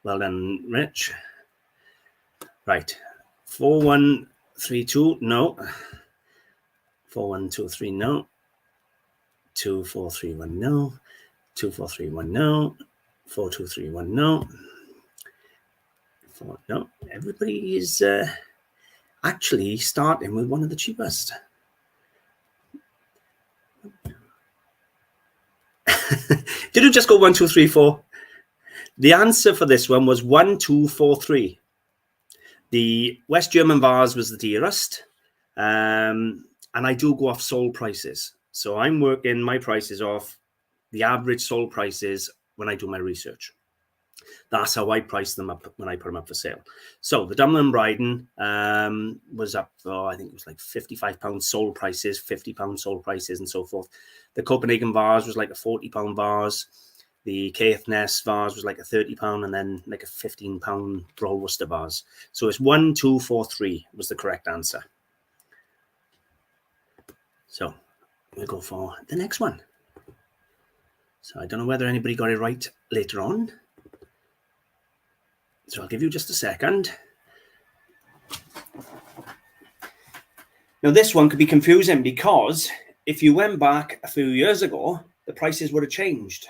Well done, Rich. Right. 4, 1, 3, 2. No. 4, 1, 2, 3. No. 2, 4, 3, 1. No. 2, 4, 3, 1. No. 4, 2, 3, 1. No. 4. No. Everybody is actually starting with one of the cheapest. Did you just go 1, 2, 3, 4? The answer for this one was 1, 2, 4, 3. The West German vase was the dearest, and I do go off sold prices. So I'm working my prices off the average sold prices when I do my research. That's how I price them up when I put them up for sale. So the Daimler and Bryden was up for, I think it was like £55 sold prices, £50 sold prices, and so forth. The Copenhagen vase was like a £40 vase. The Caithness vase was like a £30, and then like a £15 Royal Worcester vase. So it's 1, 2, 4, 3 was the correct answer. So we'll go for the next one. So I don't know whether anybody got it right later on. So I'll give you just a second. Now this one could be confusing because if you went back a few years ago, the prices would have changed.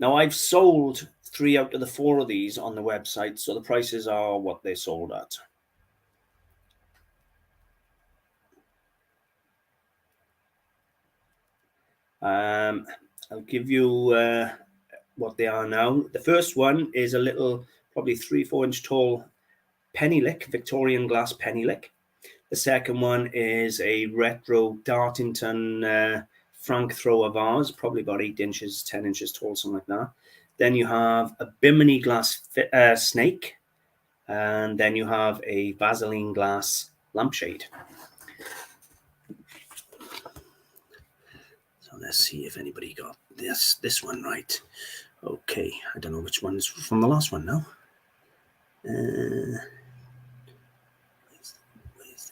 Now I've sold 3 out of the 4 of these on the website, so the prices are what they sold at. I'll give you what they are now. The first one is a little, probably 3-4 inch tall penny-lick, Victorian glass penny-lick. The second one is a retro Dartington Frank thrower vase, probably about 8 inches, 10 inches tall, something like that. Then you have a Bimini glass snake, and then you have a Vaseline glass lampshade. So let's see if anybody got this one right. Okay, I don't know which one's from the last one now. Where's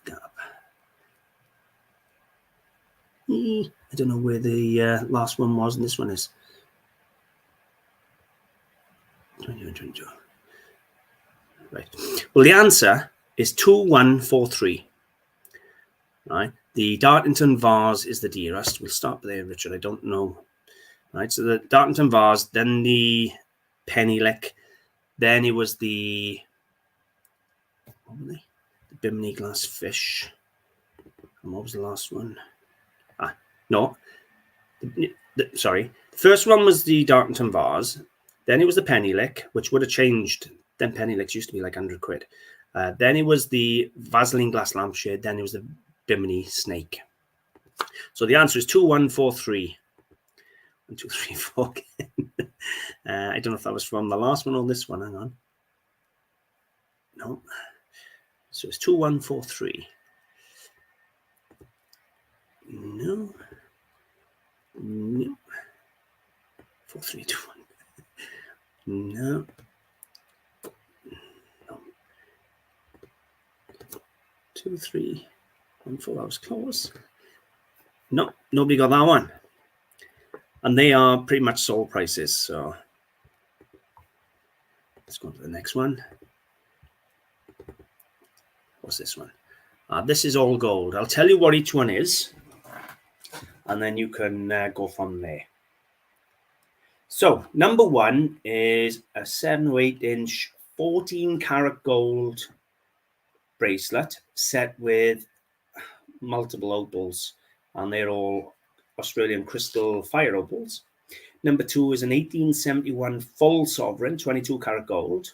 the gap? I don't know where the last one was, and this one is 21, 22. Right. Well, the answer is 2143. Right. The Dartington vase is the dearest. We'll start there, Richard. I don't know. Right. So the Dartington vase, then the penny-lick, then it was the, what were they? The Bimini glass fish. And what was the last one? No. sorry, the first one was the Dartington vase. Then it was the penny lick, which would have changed. Then penny licks used to be like 100 quid. Then it was the Vaseline glass lampshade. Then it was the Bimini snake. So the answer is 2143. 1, 2, 3, 4 again. I don't know if that was from the last one or this one. Hang on. No. So it's 2143. No. No. 4321. No. No. 2, 3, 1, 4. That was close. No, nobody got that one. And they are pretty much sold prices. So let's go to the next one. What's this one? This is all gold. I'll tell you what each one is, and then you can go from there. So number one is a 7 or 8 inch 14 karat gold bracelet set with multiple opals, and they're all Australian crystal fire opals. Number two is an 1871 full sovereign 22 karat gold.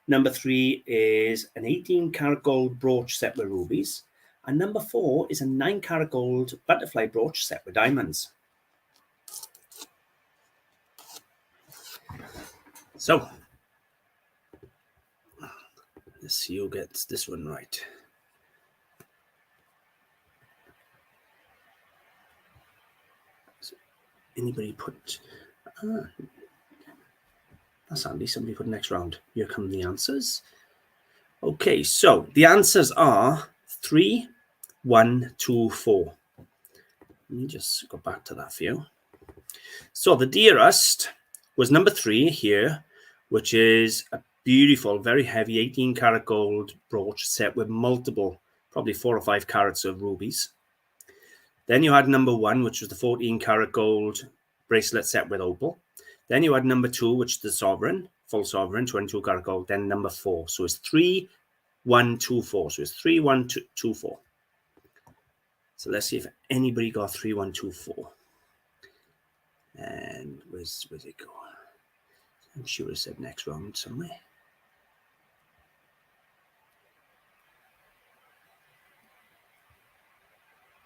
Number three is an 18 karat gold brooch set with rubies. And number four is a 9 karat gold butterfly brooch set with diamonds. So let's see who gets this one right. So anybody put... that's handy. Somebody put next round. Here come the answers. Okay, so the answers are 3, 1, 2, 4. Let me just go back to that for you. So the dearest was number 3 here, which is a beautiful, very heavy 18 karat gold brooch set with multiple, probably 4 or 5 carats of rubies. Then you had number 1, which was the 14 karat gold bracelet set with opal. Then you had number 2, which is the sovereign, full sovereign, 22 karat gold. Then number 4. So it's 3, 1, 2, 4. So it's 3, 1, 2, 4. So let's see if anybody got 3, 1, 2, 4. And where's it go? I'm sure it said next round somewhere.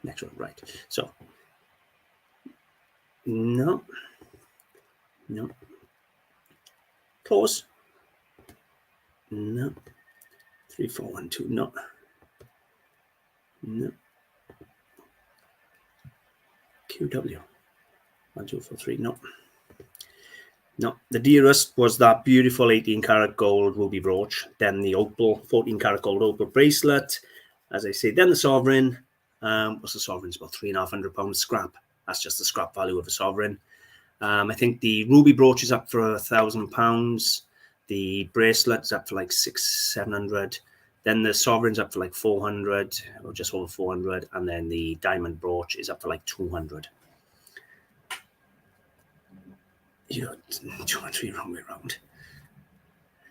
Next round, right. So, no. No. Close. No. 3, 4, 1, 2. No. No. QW. 1, 2, 4, 3. No. No. The dearest was that beautiful 18 karat gold ruby brooch. Then the opal, 14 karat gold opal bracelet. As I say, then the sovereign. What's the sovereign? It's about £350 scrap. That's just the scrap value of a sovereign. I think the ruby brooch is up for £1,000. The bracelet's up for like 600-700. Then the sovereign's up for like 400 or just over 400. And then the diamond brooch is up for like 200. You got 2 or 3 wrong way around.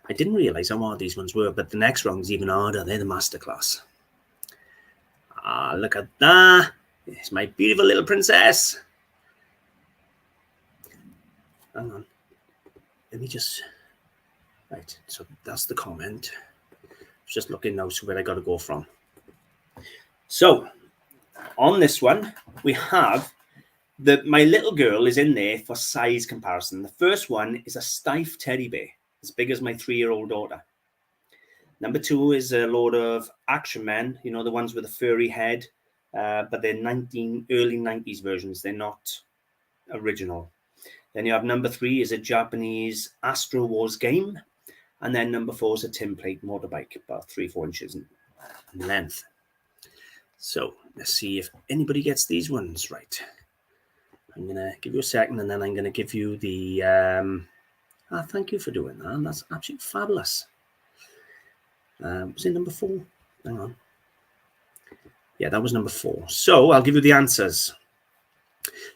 I didn't realize how hard these ones were, but the next round's even harder. They're the masterclass. Ah, look at that. It's my beautiful little princess. Hang on. Let me just... Right, so that's the comment. Just looking now to where I got to go from. So, on this one, we have... my little girl is in there for size comparison. The first one is a stiff teddy bear, as big as my 3-year-old daughter. Number 2 is a load of action men, you know, the ones with a furry head, but they're early 90s versions. They're not original. Then you have number 3 is a Japanese Astro Wars game. And then number 4 is a tinplate motorbike, about 3-4 inches in length. So let's see if anybody gets these ones right. I'm going to give you a second, and then I'm going to give you the... thank you for doing that. That's absolutely fabulous. Was it number 4? Hang on. Yeah, that was number 4. So I'll give you the answers.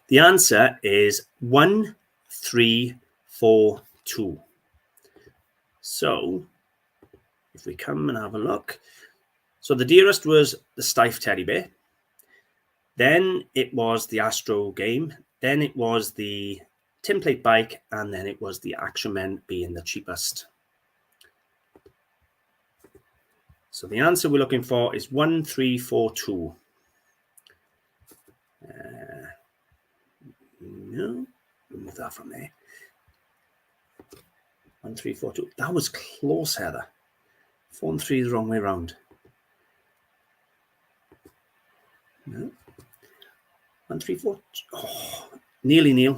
The answer is 1, 3, 4, 2. So if we come and have a look. So the dearest was the stiff teddy bear. Then it was the Astro game. Then it was the tinplate bike, and then it was the Action Men being the cheapest. So the answer we're looking for is 1342. No, remove that from there. 1342. That was close, Heather. 4 and 3 is the wrong way around. No. 134. Oh, nearly Neil.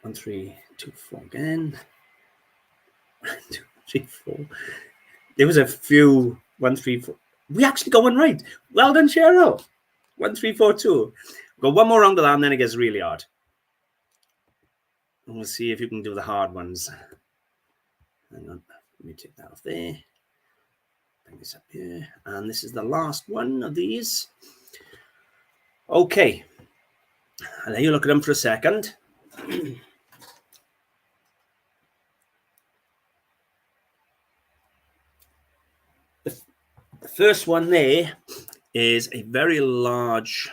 1324 again. 1, 2, 3, 4. There was a few 134. We actually got one right. Well done, Cheryl. 1342. Got one more round of that, and then it gets really hard. And we'll see if you can do the hard ones. Hang on. Let me take that off there. Bring this up here. And this is the last one of these. Okay. I'll let you look at them for a second. The first one there is a very large,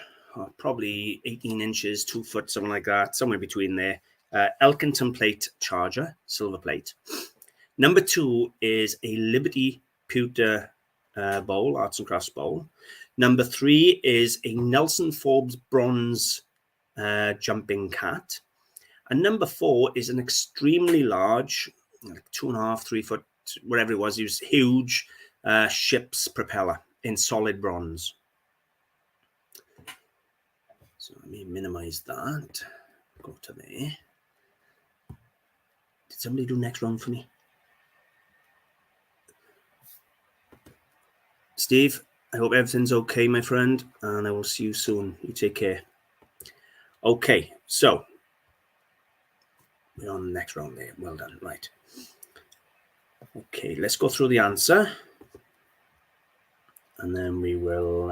probably 18 inches, 2 foot, something like that, somewhere between there. Elkington plate charger, silver plate. Number 2 is a Liberty pewter bowl, arts and crafts bowl. Number 3 is a Nelson Forbes bronze jumping cat. And number 4 is an extremely large, like 2.5, 3 foot, whatever it was huge ship's propeller in solid bronze. So let me minimize that. Go to there. Did somebody do next round for me? Steve, I hope everything's okay, my friend, and I will see you soon. You take care. Okay, so we're on the next round there. Well done. Right. Okay, let's go through the answer. And then we will,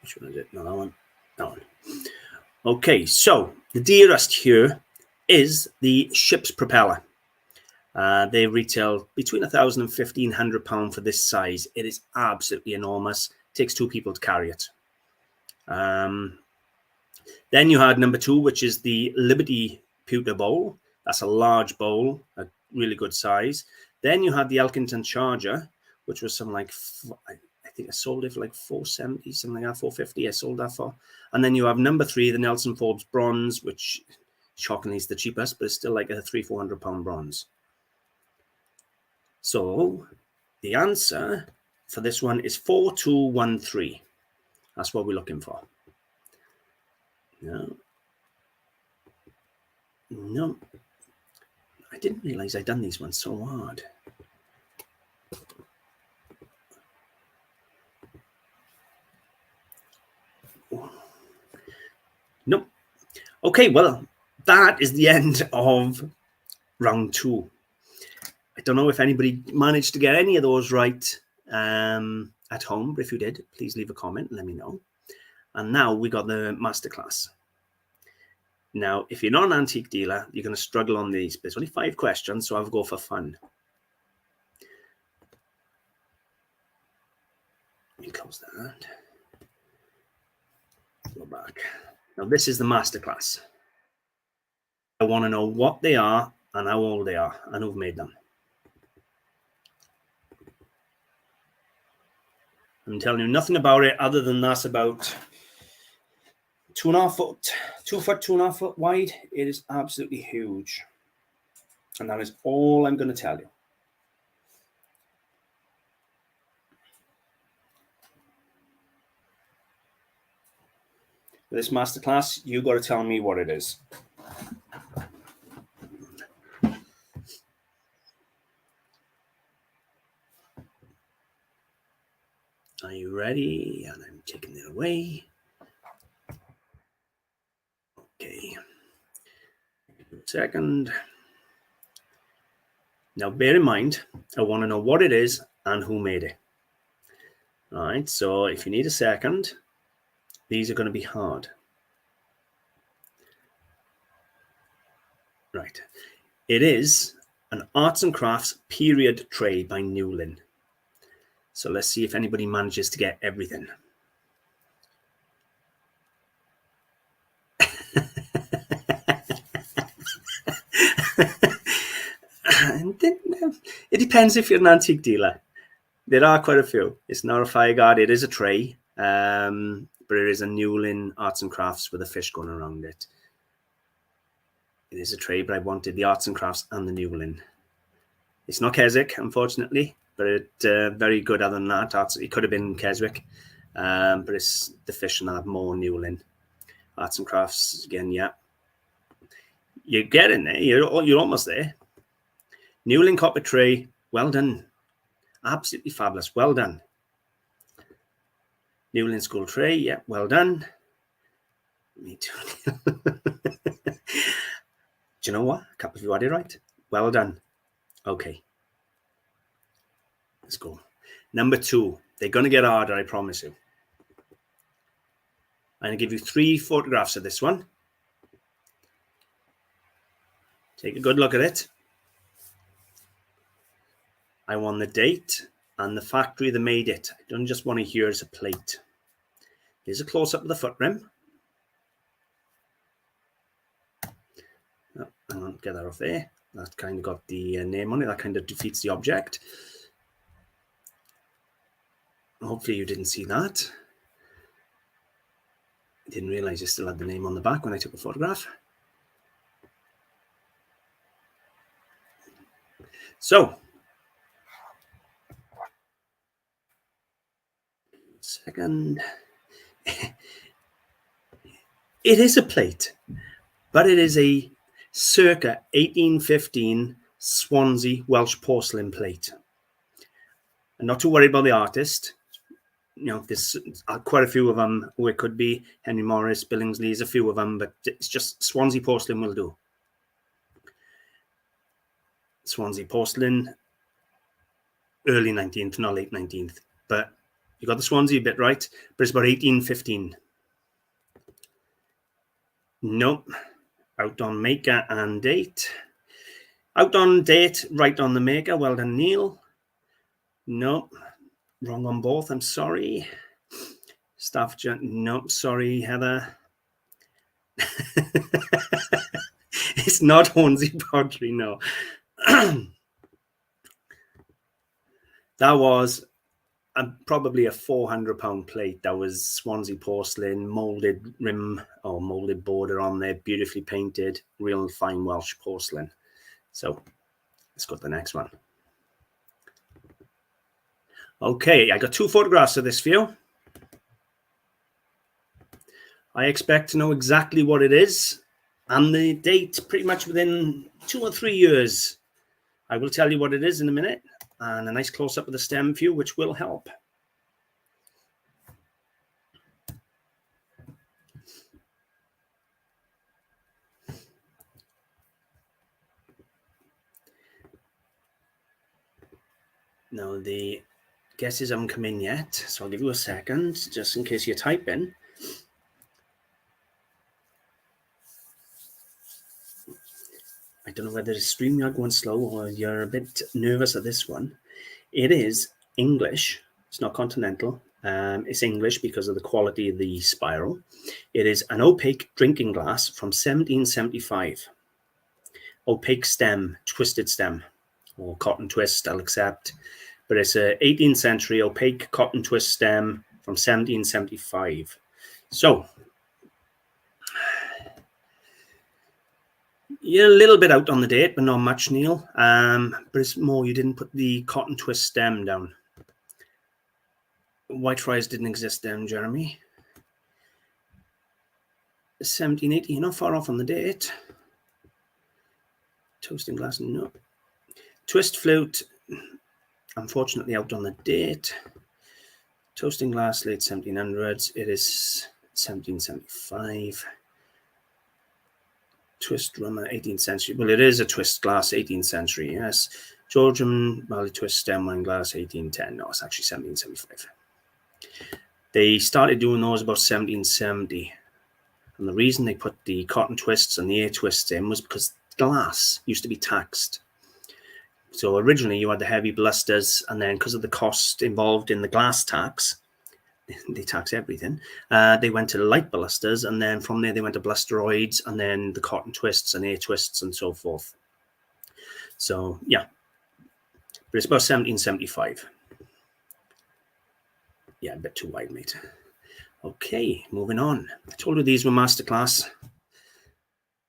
which one is it? No, that one. That one. Okay, so the dearest here is the ship's propeller. They retail between £1,000 and £1,500 for this size. It is absolutely enormous. It takes 2 people to carry it. Then you had number 2, which is the Liberty pewter bowl. That's a large bowl, a really good size. Then you had the Elkington charger, which was something like, I think I sold it for like $470, something like that, $450. I sold that for. And then you have number 3, the Nelson Forbes bronze, which shockingly is the cheapest, but it's still like a £300-400 bronze. So the answer for this one is 4213. That's what we're looking for. No. No. I didn't realize I'd done these ones so hard. Nope. Okay, well, that is the end of round 2. I don't know if anybody managed to get any of those right at home, but if you did, please leave a comment and let me know. And now we got the masterclass. Now, if you're not an antique dealer, you're going to struggle on these. There's only 5 questions, so I'll go for fun. Let me close that. Go back. Now, this is the masterclass. I want to know what they are and how old they are and who've made them. I'm telling you nothing about it other than that's about 2.5 foot, 2 foot, 2.5 foot wide. It is absolutely huge. And that is all I'm going to tell you. For this masterclass, you got to tell me what it is. Are you ready? And I'm taking it away. Okay. Second. Now, bear in mind, I want to know what it is and who made it. All right. So if you need a second, these are going to be hard. Right. It is an arts and crafts period tray by Newlin. So let's see if anybody manages to get everything. And then, it depends if you're an antique dealer. There are quite a few. It's not a fire guard. It is a tray, but it is a Newlyn Arts and Crafts with a fish going around it. It is a tray, but I wanted the Arts and Crafts and the Newlyn. It's not Keswick, unfortunately, but it's very good other than that. It could have been Keswick, but it's the fish and that more Newlyn. Arts and Crafts, again, yeah. You're getting there. You're almost there. Newlyn copper tray, well done. Absolutely fabulous, well done. Newlyn school tray, yeah, well done. Me too. Do you know what? A couple of you had it right. Well done. Okay. Let's go. Number 2. They're going to get harder, I promise you. I'm going to give you 3 photographs of this one. Take a good look at it. I want the date and the factory that made it. I don't just want to hear as a plate. Here's a close-up of the foot rim. Oh, I'll get that off there. That kind of got the name on it. That kind of defeats the object. Hopefully you didn't see that. I didn't realize you still had the name on the back when I took a photograph. So, second, it is a plate, but it is a circa 1815 Swansea Welsh porcelain plate. I'm not too worried about the artist. You know, there's quite a few of them who it could be. Henry Morris, Billingsley's a few of them, but it's just Swansea porcelain will do. Swansea porcelain, early 19th, not late 19th. But you got the Swansea bit right, but it's about 1815. Nope. Out on maker and date. Out on date, right on the maker. Well done, Neil. Nope. Wrong on both. I'm sorry. Staff, nope. Sorry, Heather. It's not Hornsey Pottery, no. That was probably a £400 plate. That was Swansea porcelain, molded rim or molded border on there, beautifully painted, real fine Welsh porcelain. So let's go to the next one. Okay, I got 2 photographs of this for you. I expect to know exactly what it is and the date pretty much within 2 or 3 years. I will tell you what it is in a minute, and a nice close-up of the stem for you, which will help. Now, the guesses haven't come in yet, so I'll give you a second, just in case you type in. I don't know whether it's StreamYard going slow or you're a bit nervous at this one. It is English. It's not continental. It's English because of the quality of the spiral. It is an opaque drinking glass from 1775. Opaque stem, twisted stem, or cotton twist, I'll accept. But it's an 18th century opaque cotton twist stem from 1775. So, you're a little bit out on the date, but not much, Neil. But it's more you didn't put the cotton twist stem down. White fries didn't exist then, Jeremy. 1780, you're not far off on the date. Toasting glass, no. Twist flute, unfortunately out on the date. Toasting glass, late 1700s. It is 1775. Twist drummer, 18th century. Well, it is a twist glass, 18th century, yes. Georgian Valley twist stem wine glass, 1810. No, it's actually 1775. They started doing those about 1770. And the reason they put the cotton twists and the air twists in was because glass used to be taxed. So originally you had the heavy balusters, and then because of the cost involved in the glass tax, they tax everything. They went to the light balusters, and then from there they went to blusteroids, and then the cotton twists and air twists and so forth. So, yeah. But it's about 1775. Yeah, a bit too wide, mate. Okay, moving on. I told you these were masterclass.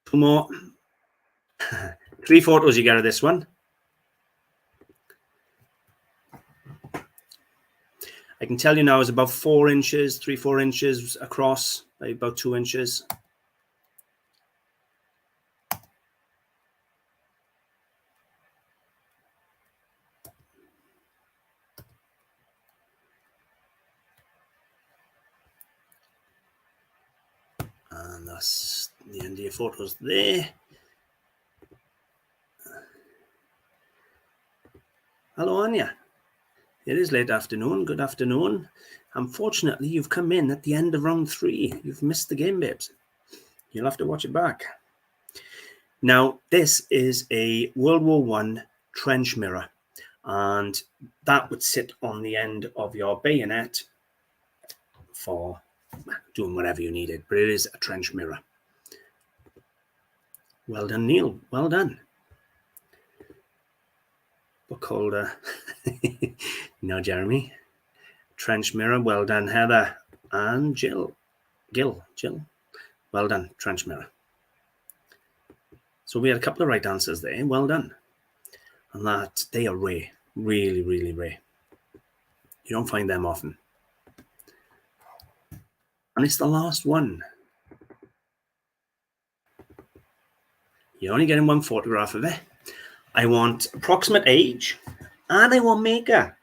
2 more. 3 photos you get of this one. I can tell you now it's about 4 inches, 3-4 inches across, about 2 inches. And that's the end of your photos there. Hello, Anya. It is late afternoon. Good afternoon. Unfortunately, you've come in at the end of round 3. You've missed the game, babes. You'll have to watch it back. Now, this is a World War I trench mirror, and that would sit on the end of your bayonet for doing whatever you needed, but it is a trench mirror. Well done, Neil. Well done. Book holder. No, Jeremy. Trench mirror. Well done, Heather. And Jill. Jill. Well done, trench mirror. So we had a couple of right answers there. Well done. And that, they are rare. Really, really rare. You don't find them often. And it's the last one. You're only getting 1 photograph of it. I want approximate age, and I want maker.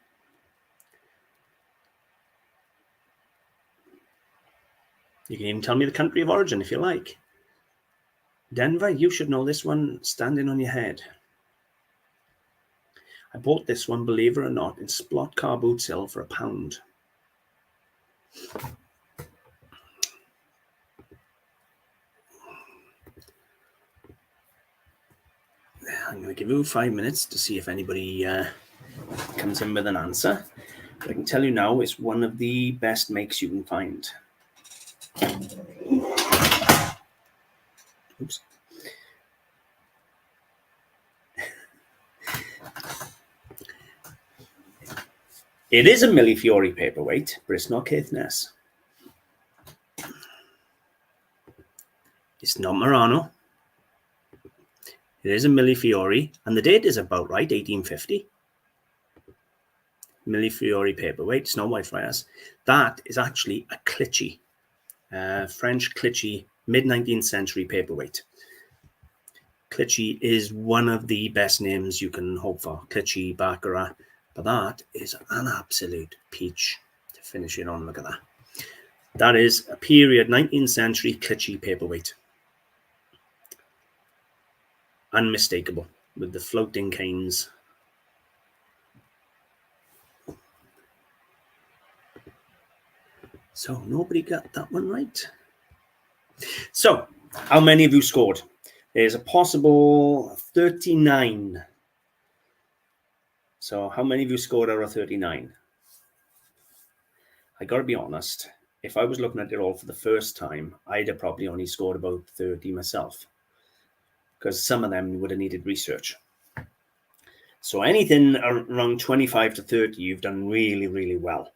You can even tell me the country of origin if you like. Denver, you should know this one standing on your head. I bought this one, believe it or not, in Splot car boot sale for £1. I'm going to give you 5 minutes to see if anybody comes in with an answer. But I can tell you now, it's one of the best makes you can find. Oops. It is a Millefiori paperweight, but it's not Caithness. It's not Murano. It is a Millefiori, and the date is about right, 1850. Millefiori paperweight, Snow White Friars. That is actually a Clichy, French Clichy, mid-19th century paperweight. Clichy is one of the best names you can hope for. Clichy, Baccarat, but that is an absolute peach to finish it on. Look at that. That is a period 19th century Clichy paperweight. Unmistakable with the floating canes. So nobody got that one right. So how many of you scored? There's a possible 39. So how many of you scored out of 39? I got to be honest. If I was looking at it all for the first time, I'd have probably only scored about 30 myself, because some of them would have needed research. So anything around 25 to 30, you've done really, really well.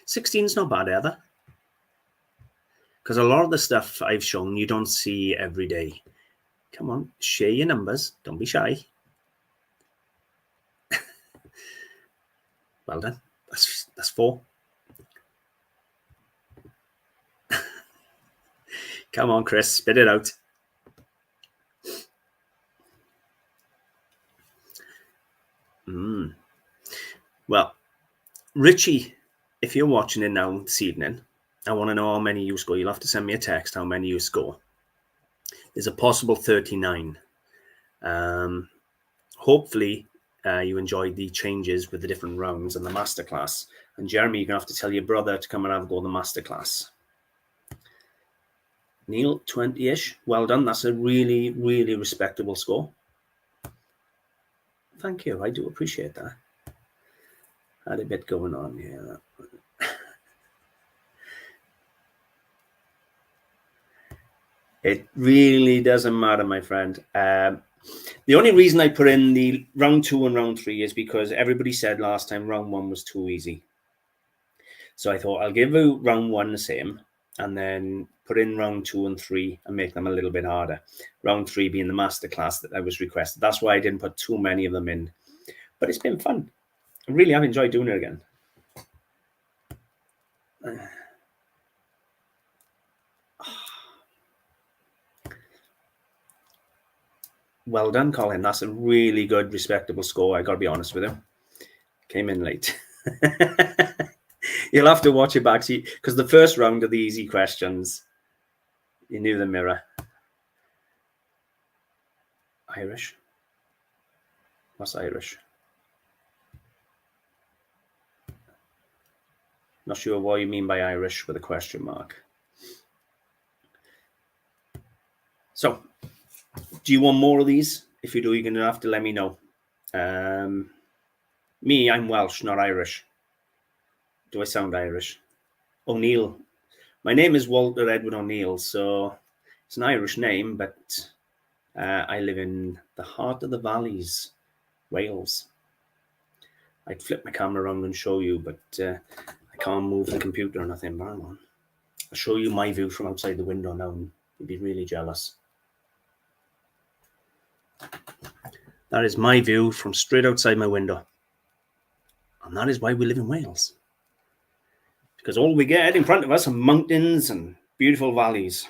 $16's not bad either, because a lot of the stuff I've shown you don't see every day. Come on, share your numbers. Don't be shy. Well done. That's 4. Come on, Chris, spit it out. Well, Richie, if you're watching it now this evening, I want to know how many you score. You'll have to send me a text how many you score. There's a possible 39. Hopefully, you enjoyed the changes with the different rounds and the masterclass. And Jeremy, you're going to have to tell your brother to come and have a go at the masterclass. Neil, 20-ish. Well done. That's a really, really respectable score. Thank you. I do appreciate that. Had a bit going on here. It really doesn't matter, my friend. The only reason I put in the round 2 and round 3 is because everybody said last time round 1 was too easy. So I thought I'll give you round 1 the same, and then put in round 2 and 3 and make them a little bit harder. Round 3 being the masterclass that I was requested. That's why I didn't put too many of them in. But it's been fun. I really have enjoyed doing it again. Well done, Colin. That's a really good, respectable score. I got to be honest with you. Came in late. You'll have to watch it back, see, because the first round of the easy questions, you knew the mirror. Irish? What's Irish? Not sure what you mean by Irish with a question mark. So, do you want more of these? If you do, you're going to have to let me know. Me, I'm Welsh, not Irish. Do I sound Irish? O'Neill. My name is Walter Edward O'Neill, so it's an Irish name, but I live in the heart of the valleys, Wales. I'd flip my camera around and show you, but I can't move the computer or nothing. But I'll show you my view from outside the window now, and you'd be really jealous. That is my view from straight outside my window. And that is why we live in Wales. Because all we get in front of us are mountains and beautiful valleys.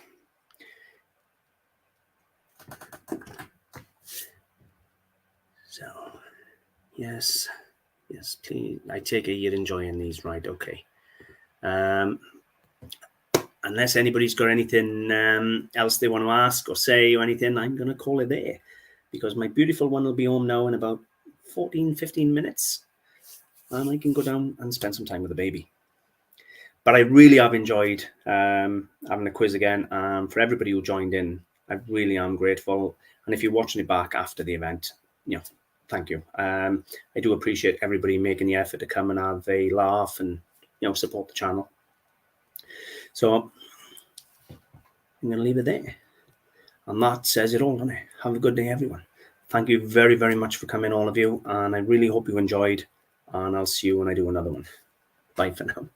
So, yes, please. I take it you're enjoying these, right? Okay. Unless anybody's got anything else they want to ask or say or anything, I'm going to call it there. Because my beautiful one will be home now in about 14, 15 minutes. And I can go down and spend some time with the baby. But I really have enjoyed having a quiz again. For everybody who joined in, I really am grateful. And if you're watching it back after the event, thank you. I do appreciate everybody making the effort to come and have a laugh and, support the channel. So I'm going to leave it there. And that says it all, doesn't it? Have a good day, everyone. Thank you very, very much for coming, all of you. And I really hope you enjoyed. And I'll see you when I do another one. Bye for now.